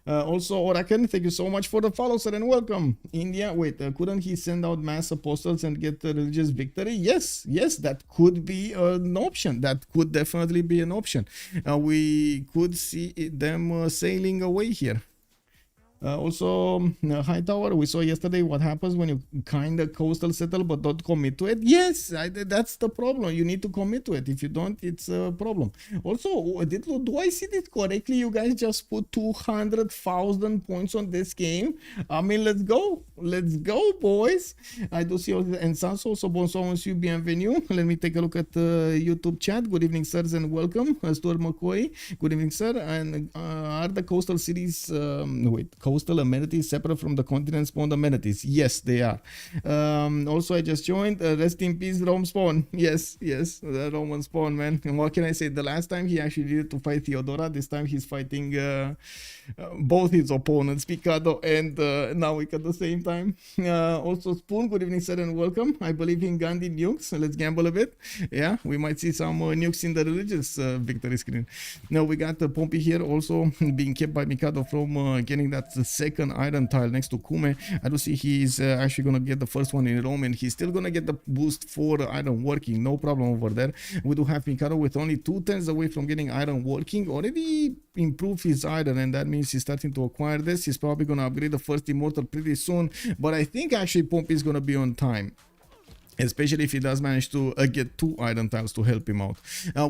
Also, Oraken, thank you so much for the follow, sir, and welcome. India, wait, couldn't he send out mass apostles and get the religious victory? Yes, that could be an option. That could definitely be an option. We could see them sailing away here. Also, Hightower, we saw yesterday what happens when you kind of coastal settle but don't commit to it. Yes, that's the problem. You need to commit to it. If you don't, it's a problem. Also, do I see this correctly? You guys just put 200,000 points on this game. I mean, let's go. Let's go, boys. I do see also, and Sans also, bonsoir, monsieur, bienvenue. Let me take a look at the YouTube chat. Good evening, sirs, and welcome. Stuart McCoy, good evening, sir. And are the coastal cities, coastal amenities separate from the continent spawned amenities? Yes, they are. Also, I just joined. Rest in peace, Rome spawn. Yes, the Roman spawn, man. And what can I say? The last time he actually needed to fight Theodora. This time he's fighting both his opponents, Mikado and Nawyk at the same time. Also, Spoon, good evening, sir, and welcome. I believe in Gandhi nukes. Let's gamble a bit. Yeah, we might see some nukes in the religious victory screen. Now, we got Pompey here also being kept by Mikado from getting that second iron tile next to Kume. I do see he's actually going to get the first one in Rome, and he's still going to get the boost for iron working. No problem over there. We do have Mikado with only 2 turns away from getting iron working. Already improved his iron, and that means he's starting to acquire this. He's probably going to upgrade the first immortal pretty soon, but I think actually Pompey is going to be on time, especially if he does manage to get 2 iron tiles to help him out.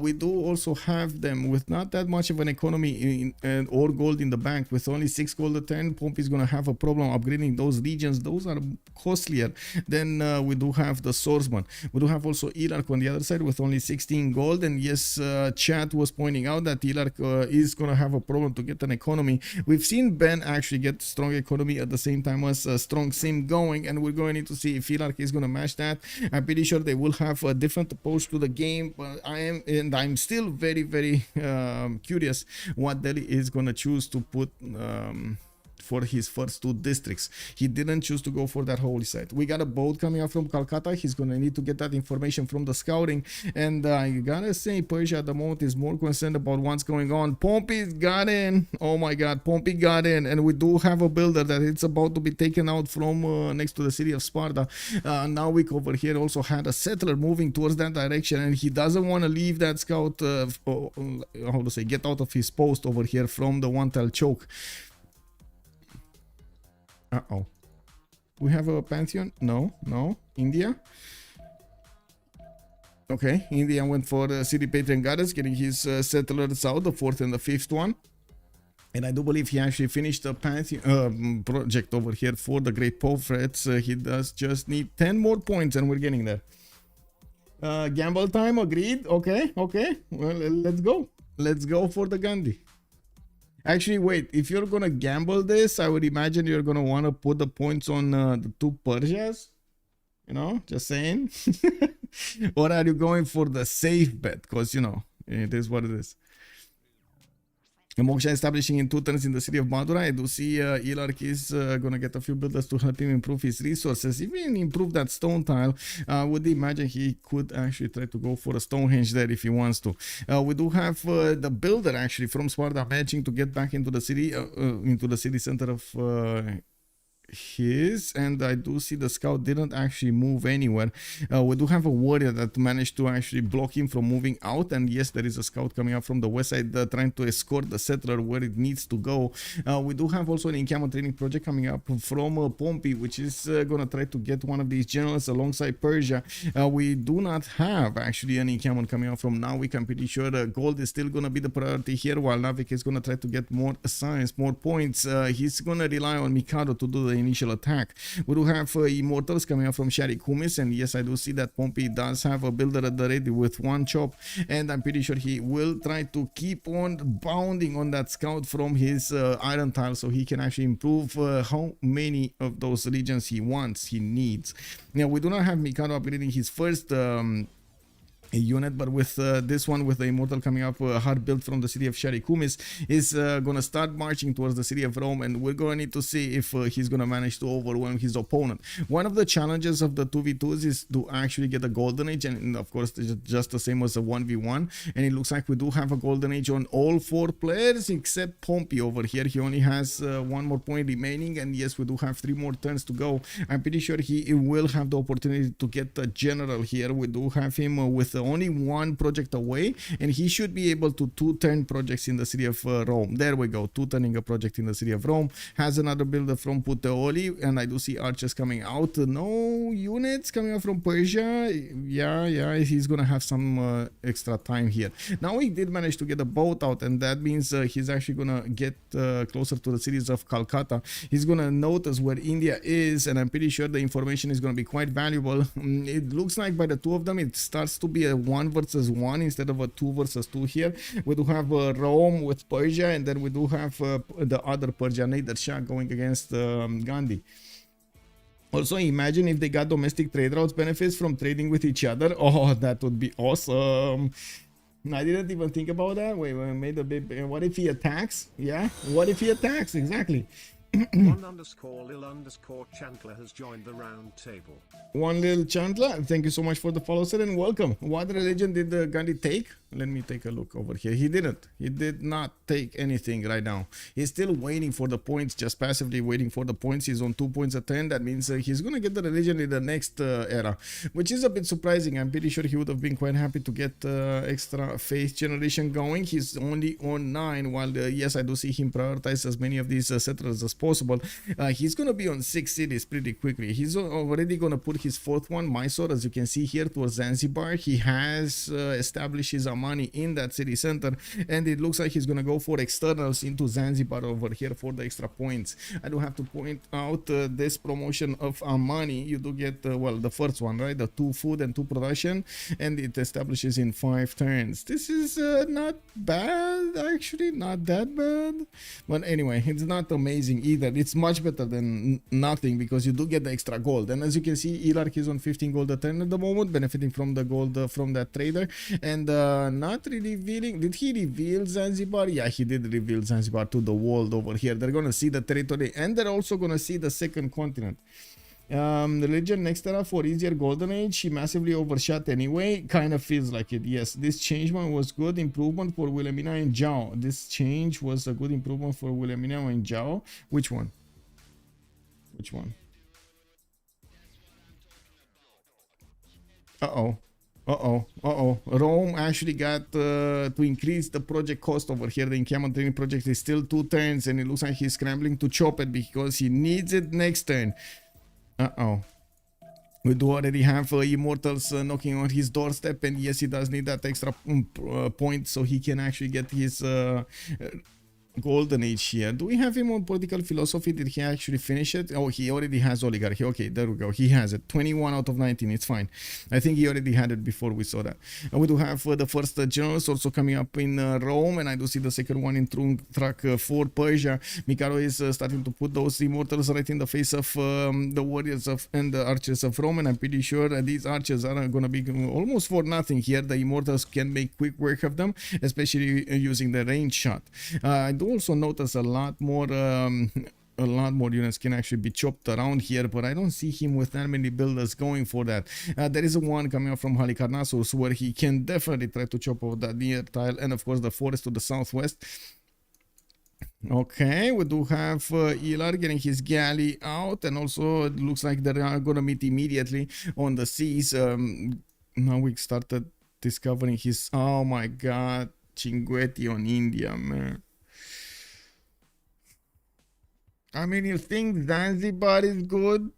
We do also have them with not that much of an economy or gold in the bank. With only 6 gold a turn, Pompey is going to have a problem upgrading those regions. Those are costlier. Then we do have the swordsman. We do have also Yllark on the other side with only 16 gold. And yes, chat was pointing out that Yllark is going to have a problem to get an economy. We've seen Ben actually get strong economy at the same time as strong sim going, and we're going to need to see if Yllark is going to match that. I'm pretty sure they will have a different approach to the game, but I'm still very, very curious what Delhi is going to choose to put for his first 2 districts. He didn't choose to go for that holy site. We got a boat coming up from Calcutta. He's going to need to get that information from the scouting, and I gotta say Persia at the moment is more concerned about what's going on. Pompey got in. Oh my god, Pompey got in, and we do have a builder that it's about to be taken out from next to the city of Sparta. Nawyk over here also had a settler moving towards that direction, and he doesn't want to leave that scout get out of his post over here from the one tile choke. Uh-oh. We have a pantheon? No. India? Okay, India went for City Patron Goddess, getting his settlers out, the 4th and the 5th one. And I do believe he actually finished the pantheon project over here for the Great Prophets. He does just need 10 more points, and we're getting there. Gamble time, agreed. Okay. Well, let's go. Let's go for the Gandhi. Actually, wait, if you're gonna gamble this, I would imagine you're gonna want to put the points on the 2 Persias. You know, just saying. Or are you going for the safe bet? Because, you know, it is what it is. Moksha establishing in 2 turns in the city of Madura. I do see Yllark is gonna get a few builders to help him improve his resources, even improve that stone tile. Would imagine he could actually try to go for a Stonehenge there if he wants to. We do have the builder actually from Sparta managing to get back into the city center of his, and I do see the scout didn't actually move anywhere. We do have a warrior that managed to actually block him from moving out, and yes, there is a scout coming up from the west side trying to escort the settler where it needs to go. We do have also an encampment training project coming up from Pompey, which is gonna try to get one of these generals alongside Persia. We do not have actually an encampment coming up from Nawyk. I'm pretty sure gold is still gonna be the priority here, while Nawyk is gonna try to get more science, more points. He's gonna rely on Mikado to do the initial attack. We do have immortals coming up from Kumis, and yes, I do see that Pompey does have a builder at the ready with one chop, and I'm pretty sure he will try to keep on bounding on that scout from his iron tile, so he can actually improve how many of those legions he wants, he needs. Now, we do not have Mikado upgrading his first unit, but with this one, with the immortal coming up, hard built from the city of Kumis, is gonna start marching towards the city of Rome, and we're gonna need to see if he's gonna manage to overwhelm his opponent. One of the challenges of the 2v2s is to actually get a golden age, and of course it's just the same as a 1v1, and it looks like we do have a golden age on all 4 players except Pompey over here. He only has 1 more point remaining, and yes, we do have 3 more turns to go. I'm pretty sure he will have the opportunity to get the general here. We do have him with only 1 project away, and he should be able to 2-turn projects in the city of Rome. There we go, 2-turning a project in the city of Rome. Has another builder from Puteoli, and I do see archers coming out. No units coming out from Persia. Yeah, he's gonna have some extra time here. Now he did manage to get a boat out, and that means he's actually gonna get closer to the cities of Calcutta. He's gonna notice where India is, and I'm pretty sure the information is gonna be quite valuable. It looks like by the 2 of them it starts to be a 1 versus 1 instead of a 2 versus 2 here. We do have Rome with Persia, and then we do have the other Persia, Nader Shah, going against Gandhi. Also, imagine if they got domestic trade routes benefits from trading with each other. Oh, that would be awesome. I didn't even think about that. Wait, made a bit. What if he attacks? Yeah, what if he attacks? Exactly. _Lil_Chantler has joined the round table. One little Chantler, thank you so much for the follow, sir, and welcome. What religion did Gandhi take? Let me take a look over here. He didn't. He did not take anything right now. He's still waiting for the points, just passively waiting for the points. He's on 2 points a turn. That means he's going to get the religion in the next era, which is a bit surprising. I'm pretty sure he would have been quite happy to get extra faith generation going. He's only on 9, while yes, I do see him prioritize as many of these settlers as possible. He's going to be on 6 cities pretty quickly. He's already going to put his 4th one, Mysore, as you can see here, towards Zanzibar. He has established his money in that city center, and it looks like he's gonna go for externals into Zanzibar over here for the extra points. I do have to point out this promotion of Amani. You do get well, the first one, right, the 2 food and 2 production, and it establishes in 5 turns. This is not bad, actually, not that bad, but anyway, it's not amazing either. It's much better than nothing, because you do get the extra gold, and as you can see, Yllark is on 15 gold a turn at the moment, benefiting from the gold from that trader, and not really revealing. Did he reveal Zanzibar? Yeah, he did reveal Zanzibar to the world over here. They're gonna see the territory, and they're also gonna see the second continent. The legend next era for easier golden age, she massively overshot anyway. Kind of feels like it. Yes, this changement was good improvement for Wilhelmina and Zhao. This change was a good improvement for Wilhelmina and Zhao. Which one? Which one? Rome actually got to increase the project cost over here. The encampment training project is still 2 turns, and it looks like he's scrambling to chop it because he needs it next turn. We do already have immortals knocking on his doorstep, and yes, he does need that extra point so he can actually get his golden age here. Do we have him on political philosophy? Did he actually finish it? Oh, he already has oligarchy. Okay, there we go. He has it. 21 out of 19. It's fine. I think he already had it before we saw that. And we do have the first generals also coming up in Rome, and I do see the second one in track for Persia. Mikado is starting to put those immortals right in the face of the warriors of and the archers of Rome, and I'm pretty sure these archers are going to be almost for nothing here. The immortals can make quick work of them, especially using the range shot. I do also notice a lot more units can actually be chopped around here, but I don't see him with that many builders going for that. There is one coming up from Halicarnassus where he can definitely try to chop over that near tile, and of course the forest to the southwest. Okay, we do have Yllark getting his galley out, and also it looks like they're gonna meet immediately on the seas. Nawyk started discovering his, oh my god, Cinguetti on India, man. I mean, you think Zanzibar is good?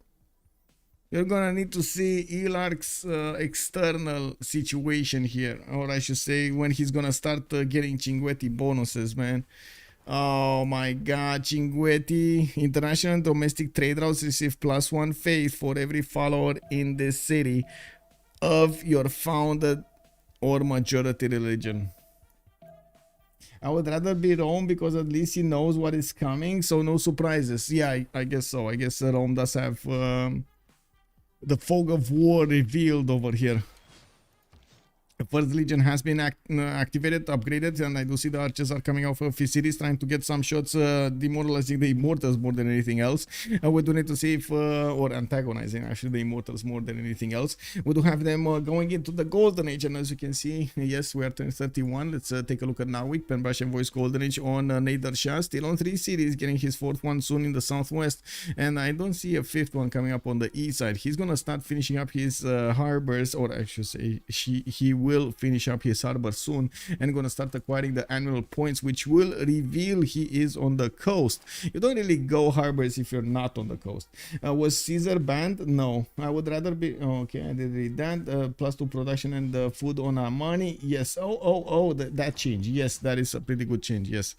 You're gonna need to see Yllark's external situation here, or I should say, when he's gonna start getting Cinguetti bonuses, man. Oh my god, Cinguetti. International and domestic trade routes receive +1 faith for every follower in this city of your founded or majority religion. I would rather be Rome because at least he knows what is coming, so no surprises. Yeah, I guess so. I guess Rome does have the fog of war revealed over here. The first legion has been activated, upgraded, and I do see the archers are coming off of his cities trying to get some shots, demoralizing the immortals more than anything else. We do need to see if, or antagonizing actually the immortals more than anything else. We do have them going into the golden age, and as you can see, yes, we are turning 31. Let's take a look at Nawyk, Penbash and Voice golden age on Nader Shah, still on 3 cities, getting his 4th one soon in the southwest, and I don't see a 5th one coming up on the east side. He's gonna start finishing up his harbors, or I should say, he will finish up his harbor soon and gonna start acquiring the annual points, which will reveal he is on the coast. You don't really go harbors if you're not on the coast. Was Caesar banned? No, I would rather be okay. I did read that. +2 production and food on our money. Yes. That change. Yes, that is a pretty good change. Yes.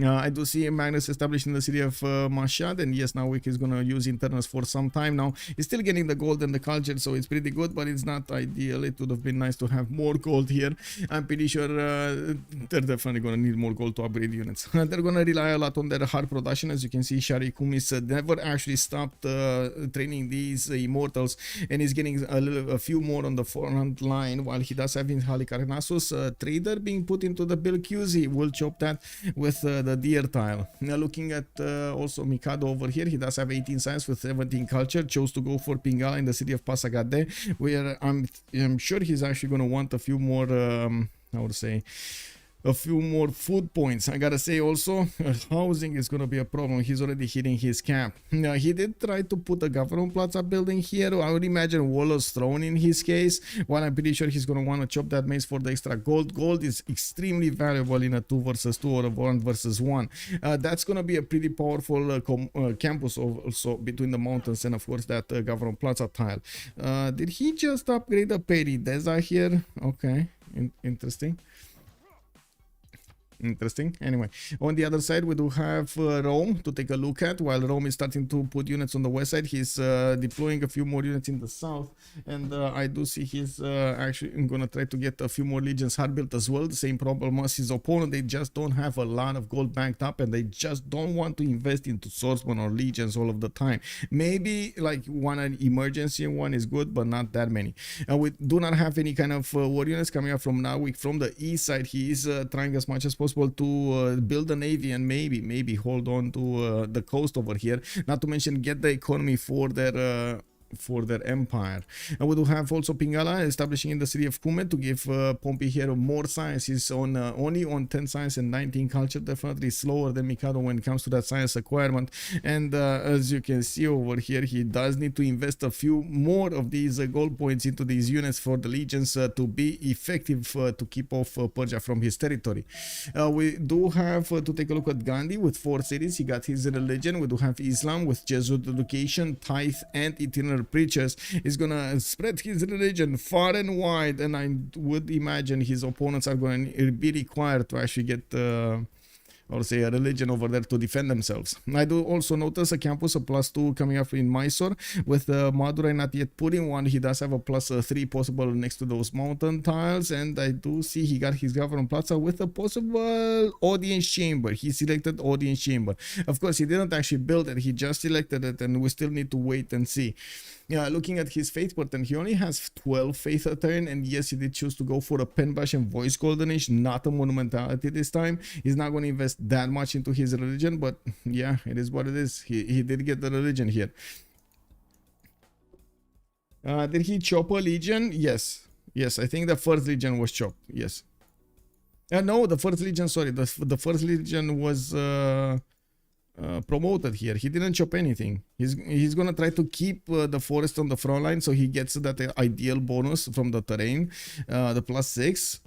I do see Magnus established in the city of Mashhad, and yes, Nawyk is going to use internals for some time now. He's still getting the gold and the culture, so it's pretty good, but it's not ideal. It would have been nice to have more gold here. I'm pretty sure they're definitely going to need more gold to upgrade units. They're going to rely a lot on their hard production. As you can see, Sharikumis never actually stopped training these immortals, and he's getting a few more on the front line, while he does have in Halicarnassus trader being put into the build queues. He will chop that with the deer tile. Now looking at also Mikado over here, he does have 18 science with 17 culture, chose to go for Pingala in the city of Pasagade, where I'm sure he's actually going to want a few more, I would say, a few more food points. I gotta say also, housing is gonna be a problem. He's already hitting his cap. Now, he did try to put a government plaza building here. I would imagine Waller's throne in his case, while I'm pretty sure he's gonna want to chop that maze for the extra gold. Gold is extremely valuable in a 2 versus 2 or a 1 versus 1. That's gonna be a pretty powerful campus also between the mountains and of course that government plaza tile. Did he just upgrade a Perideza here? Okay, interesting. Interesting. Anyway, on the other side, we do have Rome to take a look at. While Rome is starting to put units on the west side, he's deploying a few more units in the south. And I do see he's actually going to try to get a few more legions hard built as well. The same problem as his opponent. They just don't have a lot of gold banked up, and they just don't want to invest into swordsmen or legions all of the time. Maybe like an emergency one is good, but not that many. We do not have any kind of war units coming up from Nawyk. From the east side, he is trying as much as possible to build a navy and maybe hold on to the coast over here, not to mention get the economy for their empire. And we do have also Pingala establishing in the city of Kume to give Pompey here more science. He's on only on 10 science and 19 culture, definitely slower than Mikado when it comes to that science acquirement. And as you can see over here, he does need to invest a few more of these gold points into these units for the legions to be effective to keep off Persia from his territory. We do have to take a look at Gandhi with 4 cities. He got his religion. We do have Islam with Jesuit education, tithe, and itinerant preachers. Is gonna spread his religion far and wide, and I would imagine his opponents are going to be required to actually get or say a religion over there to defend themselves. I do also notice a campus of +2 coming up in Mysore with Madurai not yet putting one. He does have a +3 possible next to those mountain tiles, and I do see he got his government plaza with a possible audience chamber. He selected audience chamber. Of course, he didn't actually build it. He just selected it, and we still need to wait and see. Yeah, looking at his faith button, he only has 12 faith a turn, and yes, he did choose to go for a Penbash and Voice Golden Age, not a Monumentality this time. He's not going to invest that much into his religion, but yeah, it is what it is. He did get the religion here. Did he chop a legion? Yes. Yes, I think the first legion was chopped. Yes. No, the first legion. Sorry, the first legion was promoted here. He didn't chop anything. He's gonna try to keep the forest on the front line, so he gets that ideal bonus from the terrain, the +6.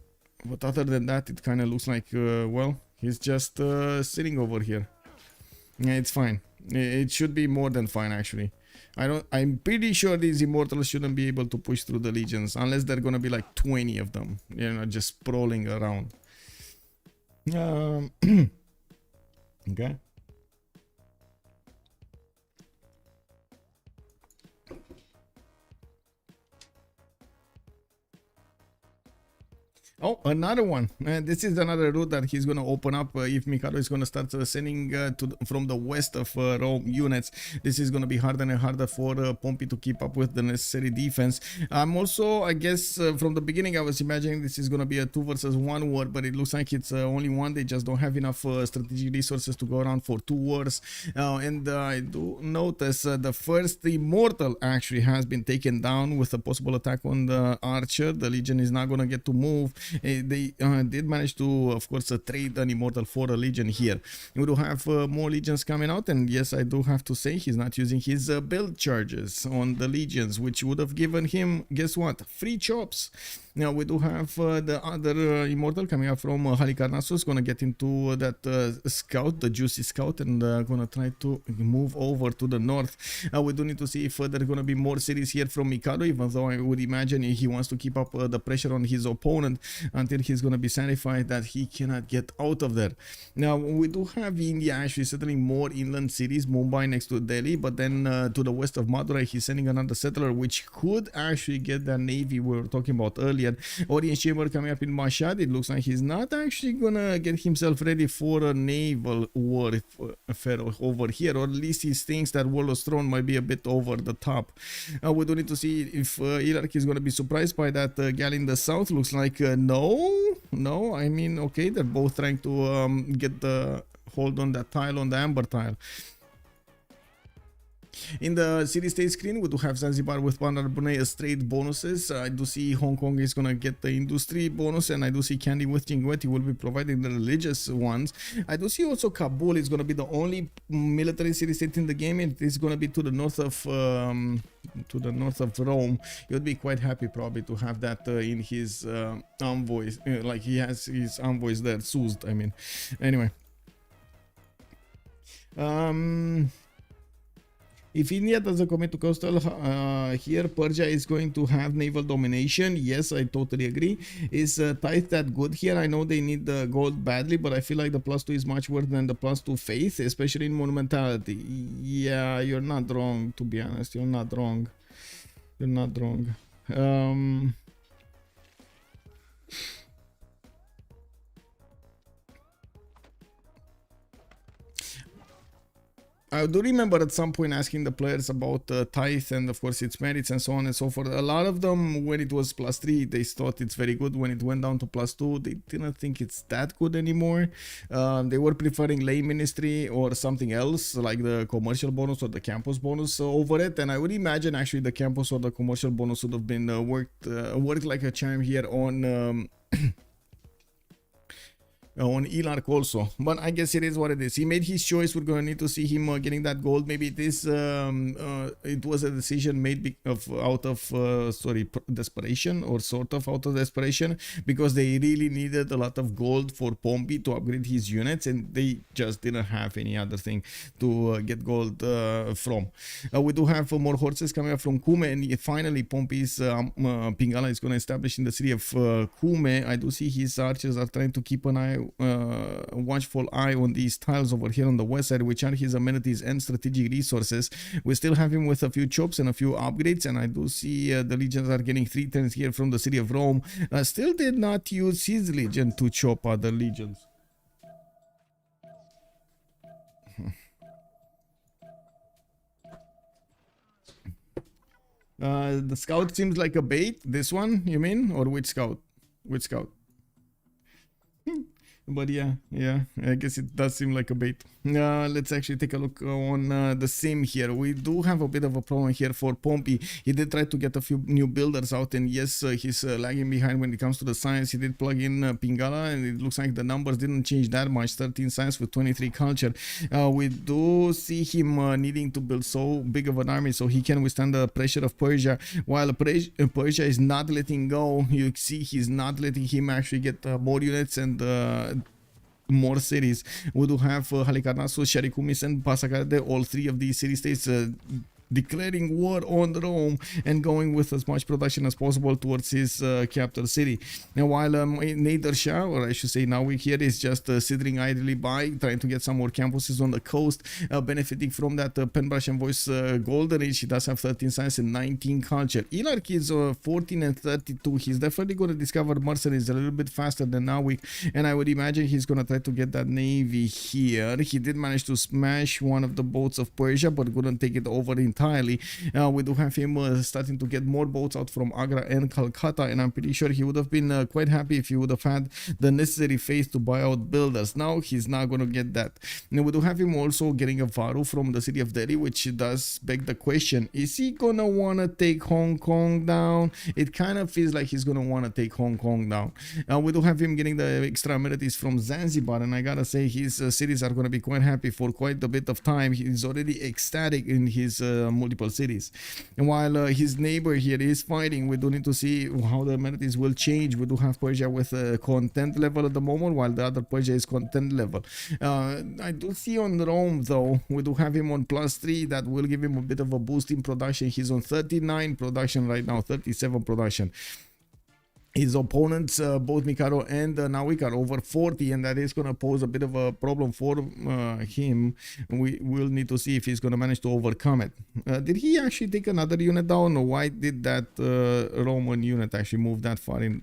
But other than that, it kind of looks like well, he's just sitting over here. Yeah, it's fine. It should be more than fine, actually. I'm pretty sure these immortals shouldn't be able to push through the legions unless they're gonna be like 20 of them, you know, just sprawling around. Okay. Oh, another one. This is another route that he's going to open up if Mikado is going to start sending from the west of Rome units. This is going to be harder and harder for Pompey to keep up with the necessary defense. I'm also, I guess, from the beginning, I was imagining this is going to be a 2 versus 1 war, but it looks like it's only one. They just don't have enough strategic resources to go around for 2 wars. And I do notice the first immortal actually has been taken down with a possible attack on the archer. The legion is not going to get to move. They did manage to, of course, trade an immortal for a legion here. We do have more legions coming out, and yes, I do have to say he's not using his build charges on the legions, which would have given him, guess what, free chops. Now we do have the other immortal coming up from Halicarnassus, gonna get into that scout, the juicy scout, and gonna try to move over to the north. We do need to see if there are gonna be more cities here from Mikado, even though I would imagine he wants to keep up the pressure on his opponent until he's gonna be satisfied that he cannot get out of there. Now we do have India actually settling more inland cities, Mumbai next to Delhi, but then to the west of Madurai he's sending another settler, which could actually get the navy we were talking about earlier. Audience chamber coming up in Mashhad. It looks like he's not actually gonna get himself ready for a naval war over here, or at least he thinks that Warlord's Throne might be a bit over the top. We do need to see if Yllark is gonna be surprised by that gal in the south. Looks like no. I mean, okay, they're both trying to get the hold on that tile, on the amber tile. In the city-state screen, we do have Zanzibar with Bandar Brunei straight bonuses. I do see Hong Kong is gonna get the industry bonus, and I do see Kandy with Jingweti will be providing the religious ones. I do see also Kabul is gonna be the only military city-state in the game. It is gonna be to the north of Rome. He would be quite happy probably to have that in his envoys, like he has his envoys there, Suzd, I mean. Anyway. If India doesn't commit to coastal here, Persia is going to have naval domination. Yes, I totally agree. Is tithe that good here? I know they need the gold badly, but I feel like the +2 is much worse than the +2 faith, especially in monumentality. Yeah, you're not wrong, to be honest. You're not wrong. You're not wrong. I do remember at some point asking the players about tithe and of course its merits and so on and so forth. A lot of them, when it was +3, they thought it's very good. When it went down to +2, they didn't think it's that good anymore. They were preferring lay ministry or something else like the commercial bonus or the campus bonus over it. And I would imagine actually the campus or the commercial bonus would have been worked like a charm here on Yllark also, but I guess it is what it is. He made his choice. We're gonna need to see him getting that gold. Maybe it is it was a decision made out of desperation, or sort of out of desperation, because they really needed a lot of gold for Pompey to upgrade his units, and they just didn't have any other thing to get gold from. We do have more horses coming up from Kume, and finally Pompey's Pingala is going to establish in the city of Kume. I do see his archers are trying to keep an eye, watchful eye on these tiles over here on the west side, which are his amenities and strategic resources. We still have him with a few chops and a few upgrades, and I do see the legions are getting 3 turns here from the city of Rome. Still did not use his legion to chop other legions. The scout seems like a bait. This one, you mean? Or which scout? Which scout? But yeah, I guess it does seem like a bait. Let's actually take a look on the sim here. We do have a bit of a problem here for Pompey. He did try to get a few new builders out, and yes, he's lagging behind when it comes to the science. He did plug in Pingala, and it looks like the numbers didn't change that much. 13 science with 23 culture. We do see him needing to build so big of an army so he can withstand the pressure of Persia, while Persia is not letting go. You see he's not letting him actually get more units and more cities. We do have Halikarnassus, Sharikumis and Pasakade, all three of these city states declaring war on Rome and going with as much production as possible towards his capital city. Now, while Nader Shah, or I should say Nawyk here, is just sitting idly by, trying to get some more campuses on the coast, benefiting from that Penbrush and Voice golden age. He does have 13 science and 19 culture. Yllark is 14 and 32. He's definitely going to discover mercenaries a little bit faster than Nawyk, and I would imagine he's going to try to get that navy here. He did manage to smash one of the boats of Persia, but couldn't take it over entirely. We do have him starting to get more boats out from Agra and Calcutta, and I'm pretty sure he would have been quite happy if he would have had the necessary faith to buy out builders. Now he's not going to get that. Now we do have him also getting a Varu from the city of Delhi, which does beg the question, is he going to want to take Hong Kong down? It kind of feels like he's going to want to take Hong Kong down. We do have him getting the extra amenities from Zanzibar, and I gotta say his cities are going to be quite happy for quite a bit of time. He's already ecstatic in his multiple cities, and while his neighbor here is fighting, we do need to see how the amenities will change. We do have Persia with a content level at the moment, while the other Persia is content level. I do see on Rome though, we do have him on +3. That will give him a bit of a boost in production. He's on 39 production right now, 37 production. His opponents, both Mikado and Nawyk, are over 40, and that is going to pose a bit of a problem for him. We will need to see if he's going to manage to overcome it. Did he actually take another unit down, or why did that Roman unit actually move that far in?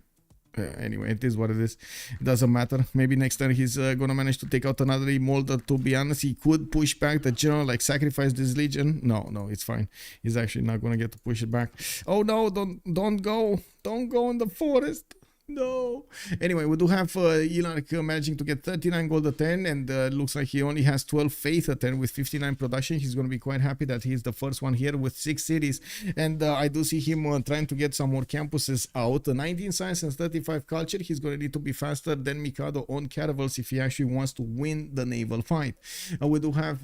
Anyway, it is what it is. It doesn't matter. Maybe next time he's gonna manage to take out another Imolder. To be honest, he could push back the general, like sacrifice this legion. No, it's fine. He's actually not gonna get to push it back. Oh no, don't go in the forest. No. Anyway, we do have Yllark managing to get 39 gold a 10, and looks like he only has 12 faith a 10 with 59 production. He's going to be quite happy that he's the first one here with 6 cities, and I do see him trying to get some more campuses out. 19 science and 35 culture. He's going to need to be faster than Mikado on caravels if he actually wants to win the naval fight. We do have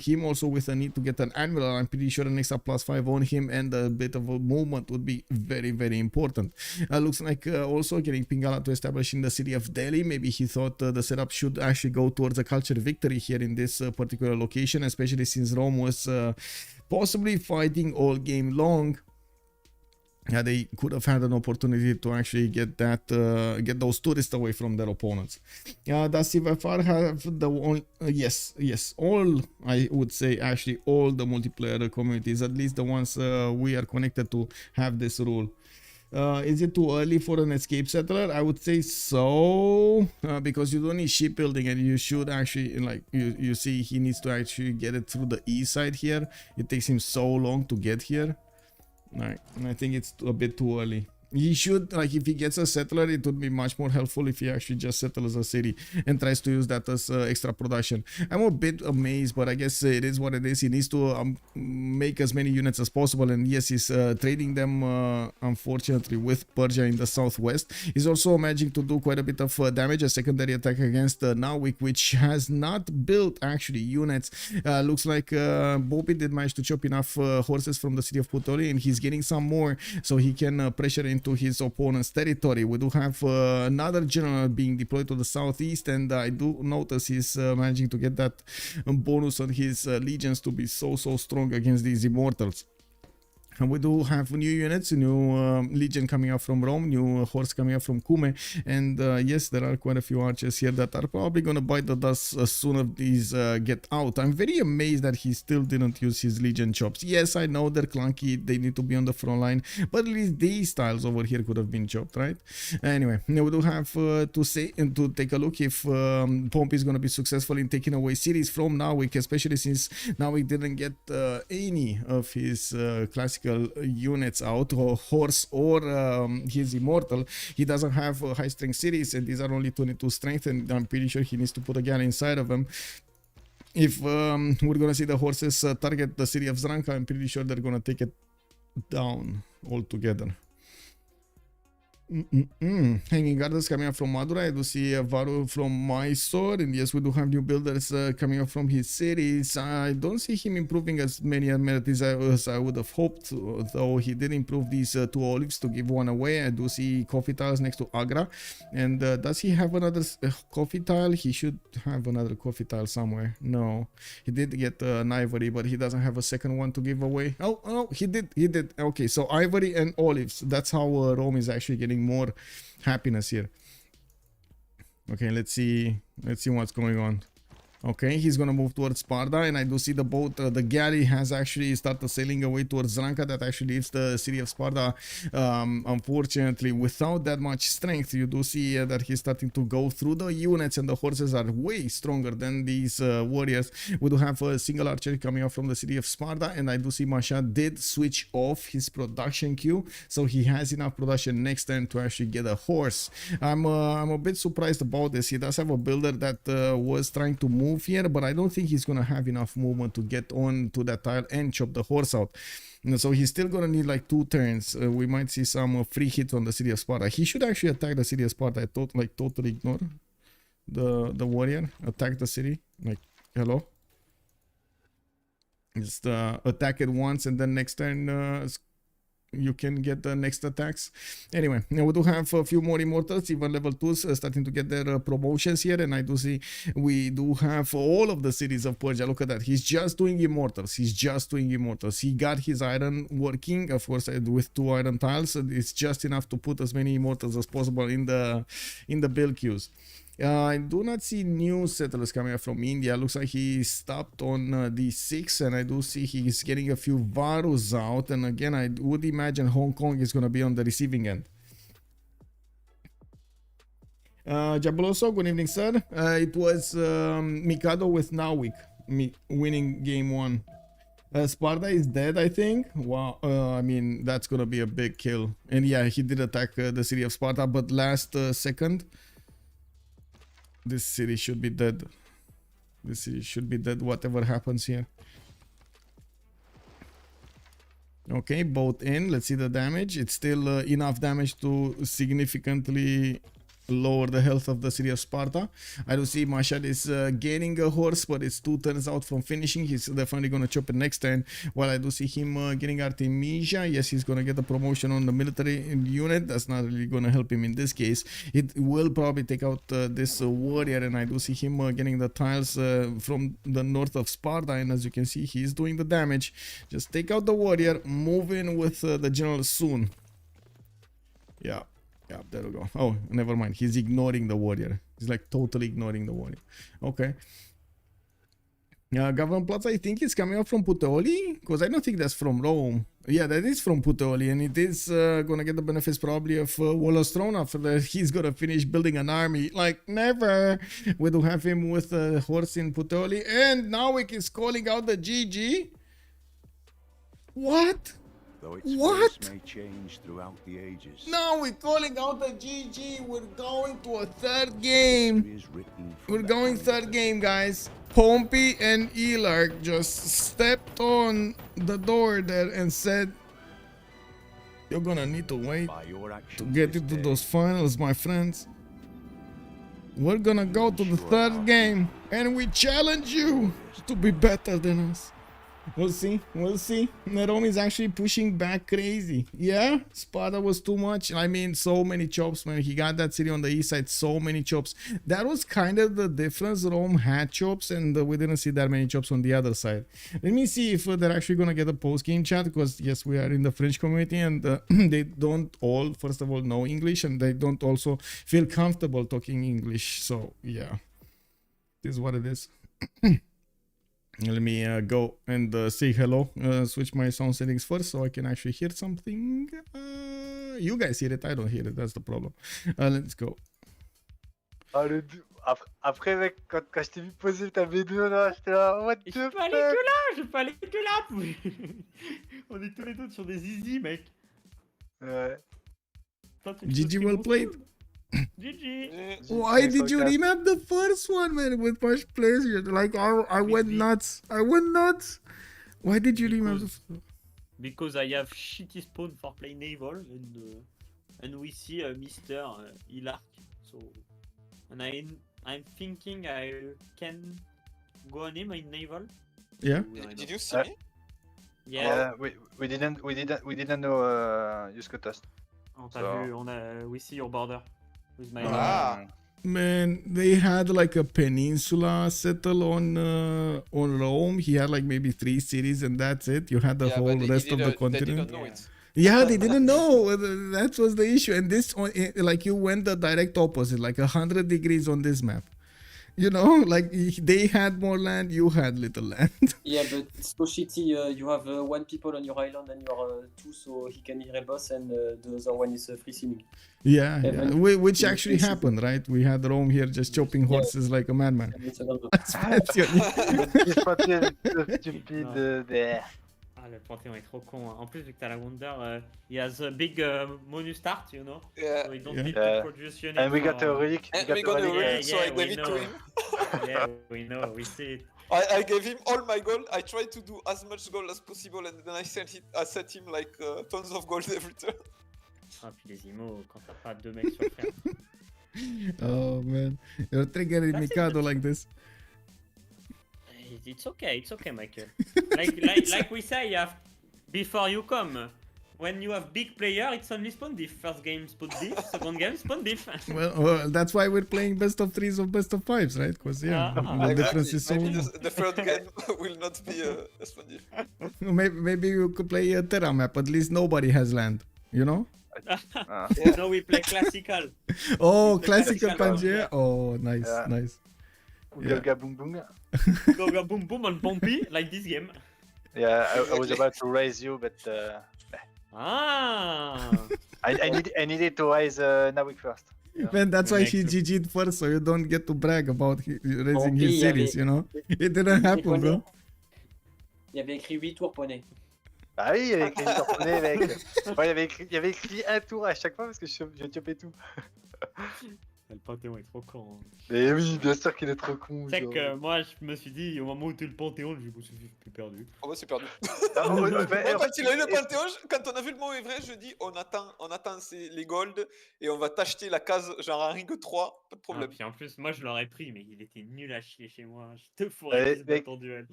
him also with a need to get an admiral. I'm pretty sure an extra +5 on him and a bit of a movement would be very, very important. Looks like also getting Pingala to establish in the city of Delhi. Maybe he thought the setup should actually go towards a culture victory here in this particular location, especially since Rome was possibly fighting all game long. Yeah, they could have had an opportunity to actually get that, get those tourists away from their opponents. Does CivFR have the yes, all, I would say actually all the multiplayer communities, at least the ones we are connected to, have this rule. Is it too early for an escape settler? I would say so, because you don't need shipbuilding, and you should actually, like, you see he needs to actually get it through the east side here. It takes him so long to get here. Right, and I think it's a bit too early. He should, like, if he gets a settler, it would be much more helpful if he actually just settles a city and tries to use that as extra production. I'm a bit amazed, but I guess it is what it is. He needs to make as many units as possible, and yes, he's trading them, unfortunately, with Persia in the southwest. He's also managing to do quite a bit of damage, a secondary attack against Nawyk, which has not built actually units. Looks like Bobby did manage to chop enough horses from the city of Putori, and he's getting some more so he can pressure into his opponent's territory. We do have another general being deployed to the southeast, and I do notice he's managing to get that bonus on his legions to be so strong against these immortals. And we do have new units, new legion coming up from Rome, new horse coming up from Kume, and yes, there are quite a few archers here that are probably going to bite the dust as soon as these get out. I'm very amazed that he still didn't use his legion chops. Yes, I know they're clunky, they need to be on the front line, but at least these tiles over here could have been chopped, right? Anyway, now we do have to take a look if Pompey is going to be successful in taking away cities from Nawyk, especially since Nawyk didn't get any of his classical critical units out, or horse, or he's immortal. He doesn't have high strength cities, and these are only 22 strength, and I'm pretty sure he needs to put a galley inside of him. If we're gonna see the horses target the city of Zranka, I'm pretty sure they're gonna take it down altogether. Hanging gardens coming up from Madura. I do see Varu from Mysore, and yes, we do have new builders coming up from his cities. I don't see him improving as many amenities as I would have hoped, though he did improve these 2 olives to give one away. I do see coffee tiles next to Agra, and does he have another coffee tile? He should have another coffee tile somewhere. No, he did get an ivory, but he doesn't have a second one to give away. Oh, he did. Okay, so ivory and olives. That's how Rome is actually getting more happiness here. Okay, let's see what's going on. Okay, he's gonna move towards Sparta, and I do see the boat, the galley has actually started sailing away towards Zranka. That actually leaves the city of Sparta, unfortunately, without that much strength. You do see that he's starting to go through the units, and the horses are way stronger than these warriors. We do have a single archer coming up from the city of Sparta, and I do see Masha did switch off his production queue, so he has enough production next turn to actually get a horse. I'm a bit surprised about this. He does have a builder that was trying to move here, but I don't think he's gonna have enough movement to get on to that tile and chop the horse out. So he's still gonna need like 2 turns. We might see some free hits on the city of Sparta. He should actually attack the city of Sparta. I thought, like, totally ignore the warrior. Attack the city. Like, hello. Just attack it once, and then next turn you can get the next attacks. Anyway, now we do have a few more immortals, even level 2s, starting to get their promotions here, and I do see we do have all of the cities of Persia. Look at that. He's just doing immortals. He got his iron working, of course, with 2 iron tiles. It's just enough to put as many immortals as possible in the build queues. I do not see new settlers coming up from India. Looks like he stopped on D6, and I do see he's getting a few Varus out. And again, I would imagine Hong Kong is going to be on the receiving end. Jabuloso, good evening, sir. It was Mikado with Nawyk winning game 1. Sparta is dead, I think. Wow, I mean, that's going to be a big kill. And yeah, he did attack the city of Sparta, but last second, this city should be dead. This city should be dead, whatever happens here. Okay, both in. Let's see the damage. It's still enough damage to significantly lower the health of the city of Sparta. I do see Mashad is gaining a horse, but it's 2 turns out from finishing. He's definitely going to chop it next turn. While I do see him getting Artemisia. Yes, he's going to get a promotion on the military unit. That's not really going to help him in this case. It will probably take out this warrior, and I do see him getting the tiles from the north of Sparta, and as you can see, he's doing the damage. Just take out the warrior, move in with the general soon. Yeah, there we go. Oh, never mind. He's ignoring the warrior. He's like totally ignoring the warrior. Okay. Government Plaza, I think it's coming up from Puteoli, because I don't think that's from Rome. Yeah, that is from Puteoli, and it is gonna get the benefits probably of Wallace Throne after that. He's gonna finish building an army. Like, never. We do have him with a horse in Puteoli, and Nawyk is calling out the GG. What? What? May change throughout the ages. No, we're calling out the GG. We're going to a 3rd game. We're going 3rd game, guys. Pompey and Yllark just stepped on the door there and said, you're gonna need to wait to get into those finals, my friends. We're gonna go to the 3rd game, and we challenge you to be better than us. We'll see. Rome is actually pushing back crazy. Yeah, Sparta was too much. I mean, so many chops, man. He got that city on the east side, so many chops. That was kind of the difference. Rome had chops, and we didn't see that many chops on the other side. Let me see if they're actually going to get a post-game chat, because yes, we are in the French community, and they don't all, first of all, know English, and they don't also feel comfortable talking English. So yeah, this is what it is. Let me go and say hello. Switch my sound settings first so I can actually hear something. You guys hear it, I don't hear it. That's the problem. Let's go. Ah, après, mec, quand je t'ai vu poser ta V2 là, j'étais là, what Et the je fuck. peux aller que là, je peux aller que là. On est tous les deux sur des easy, mec. Ouais. Toi, tu fais GG, stream well au played. stream. GG. Why did you remap the first one, man? With first place, like I went nuts. I went nuts. Why did you remap? Because I have shitty spawn for playing naval and we see Mr. Yllark. So and I'm thinking I can go on him in naval. Yeah. Did you see me? Yeah. We didn't know you scot us. On t'a vu, we see your border with my Ah. Man, they had like a peninsula settle on Rome. He had like maybe 3 cities and that's it. You had the whole rest of the They continent. didn't know it. Yeah, they didn't know. That was the issue. And this, like, you went the direct opposite, like 100 degrees on this map. You know, like they had more land, you had little land. Yeah, but it's so shitty. You have 1 people on your island and you are 2, so he can hear a boss and the other one is free simming. Yeah, which actually happened, right? We had Rome here just chopping horses like a madman. Ah, le Panthéon est trop con. Hein. En plus, vu que t'as la Wonder, he has a big bonus start, you know? Yeah. So you don't need to produce units. And we got a relic. And we got a relic, so I we gave it know. to him. Yeah, we know, we see it. I gave him all my gold. I tried to do as much gold as possible, and then I sent him like tons of gold every turn. Ah, puis les IMO, quand t'as pas 2 mecs sur le frère. Oh man, you're triggering Mikado like this. It's okay, Michael. Like we say, before you come, when you have big player, it's only spawn diff. First game spawn diff, second game spawn diff. Well, that's why we're playing best of 3s or best of 5s, right? Because the difference is so. Maybe the third game will not be a spawn diff. Maybe you could play a Terra map. At least nobody has land. You know? No, we play classical. Oh, classical Pangea. Oh, nice, nice. Gaga boom boom. Go boom boom on Pompy, like this game. Yeah, I was about to raise you, but Ah! I needed to raise Nawyk first. Man, that's why he GG'd first, so you don't get to brag about raising his series, you know? It didn't happen, bro. Il y avait écrit 8 tours poney. Ah oui, il y avait écrit 8 tours poney, mec. Ouais, il y avait écrit un tour à chaque fois parce que je chopais tout. Le Panthéon est trop con. Hein. Mais oui, bien sûr qu'il est trop con. Tu sais que moi, je me suis dit, au moment où tu es le Panthéon, je me suis plus perdu. Oh bah c'est perdu. Ouais, Quand il a eu le Panthéon, quand on a vu le mot vrai, je dis on attend les golds et on va t'acheter la case genre un ring 3, pas de problème. Ah, puis en plus, moi je l'aurais pris, mais il était nul à chier chez moi. Je te fourrais ton duel.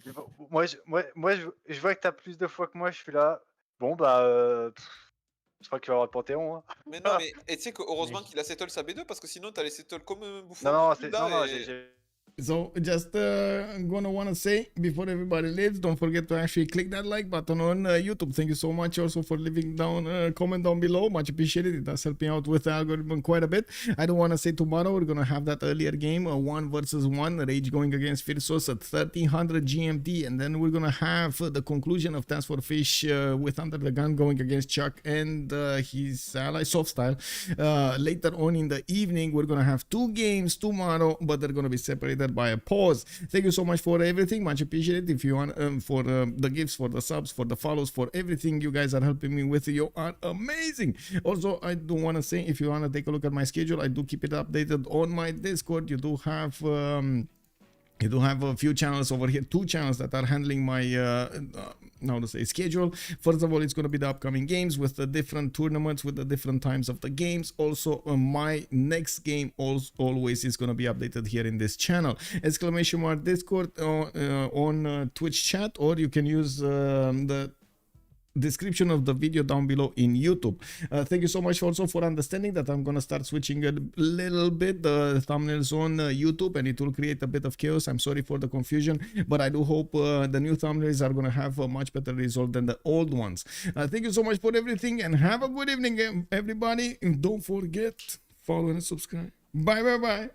Moi, je vois que t'as plus de fois que moi, je suis là. Bon, bah. Je crois qu'il va y avoir le Panthéon. Hein. Mais non, mais tu sais que heureusement qu'il a settle sa B2 parce que sinon t'allais settle comme un bouffon. Non, j'ai. So just gonna wanna say before everybody leaves, don't forget to actually click that like button on YouTube. Thank you so much also for leaving down a comment down below. Much appreciated. It does help me out with the algorithm quite a bit. I don't want to say tomorrow we're gonna have that earlier game, 1 versus 1, Rage going against Firsos at 1300 GMT, and then we're gonna have the conclusion of Task for Fish with Under the Gun going against Chuck and his ally Softstyle. Later on in the evening, we're gonna have 2 games tomorrow, but they're gonna be separated by a pause. Thank you so much for everything, much appreciated. If you want for the gifts, for the subs, for the follows, for everything you guys are helping me with, you are amazing. Also, I do want to say, if you want to take a look at my schedule, I do keep it updated on my Discord. You do have a few channels over here, 2 channels that are handling my how to say schedule. First of all, it's going to be the upcoming games with the different tournaments with the different times of the games. Also, my next game always is going to be updated here in this channel. Exclamation mark Discord on Twitch chat, or you can use the description of the video down below in YouTube. Thank you so much also for understanding that I'm gonna start switching a little bit the thumbnails on YouTube, and it will create a bit of chaos. I'm sorry for the confusion, but I do hope the new thumbnails are gonna have a much better result than the old ones. Thank you so much for everything, and have a good evening, everybody. And don't forget, follow and subscribe. Bye.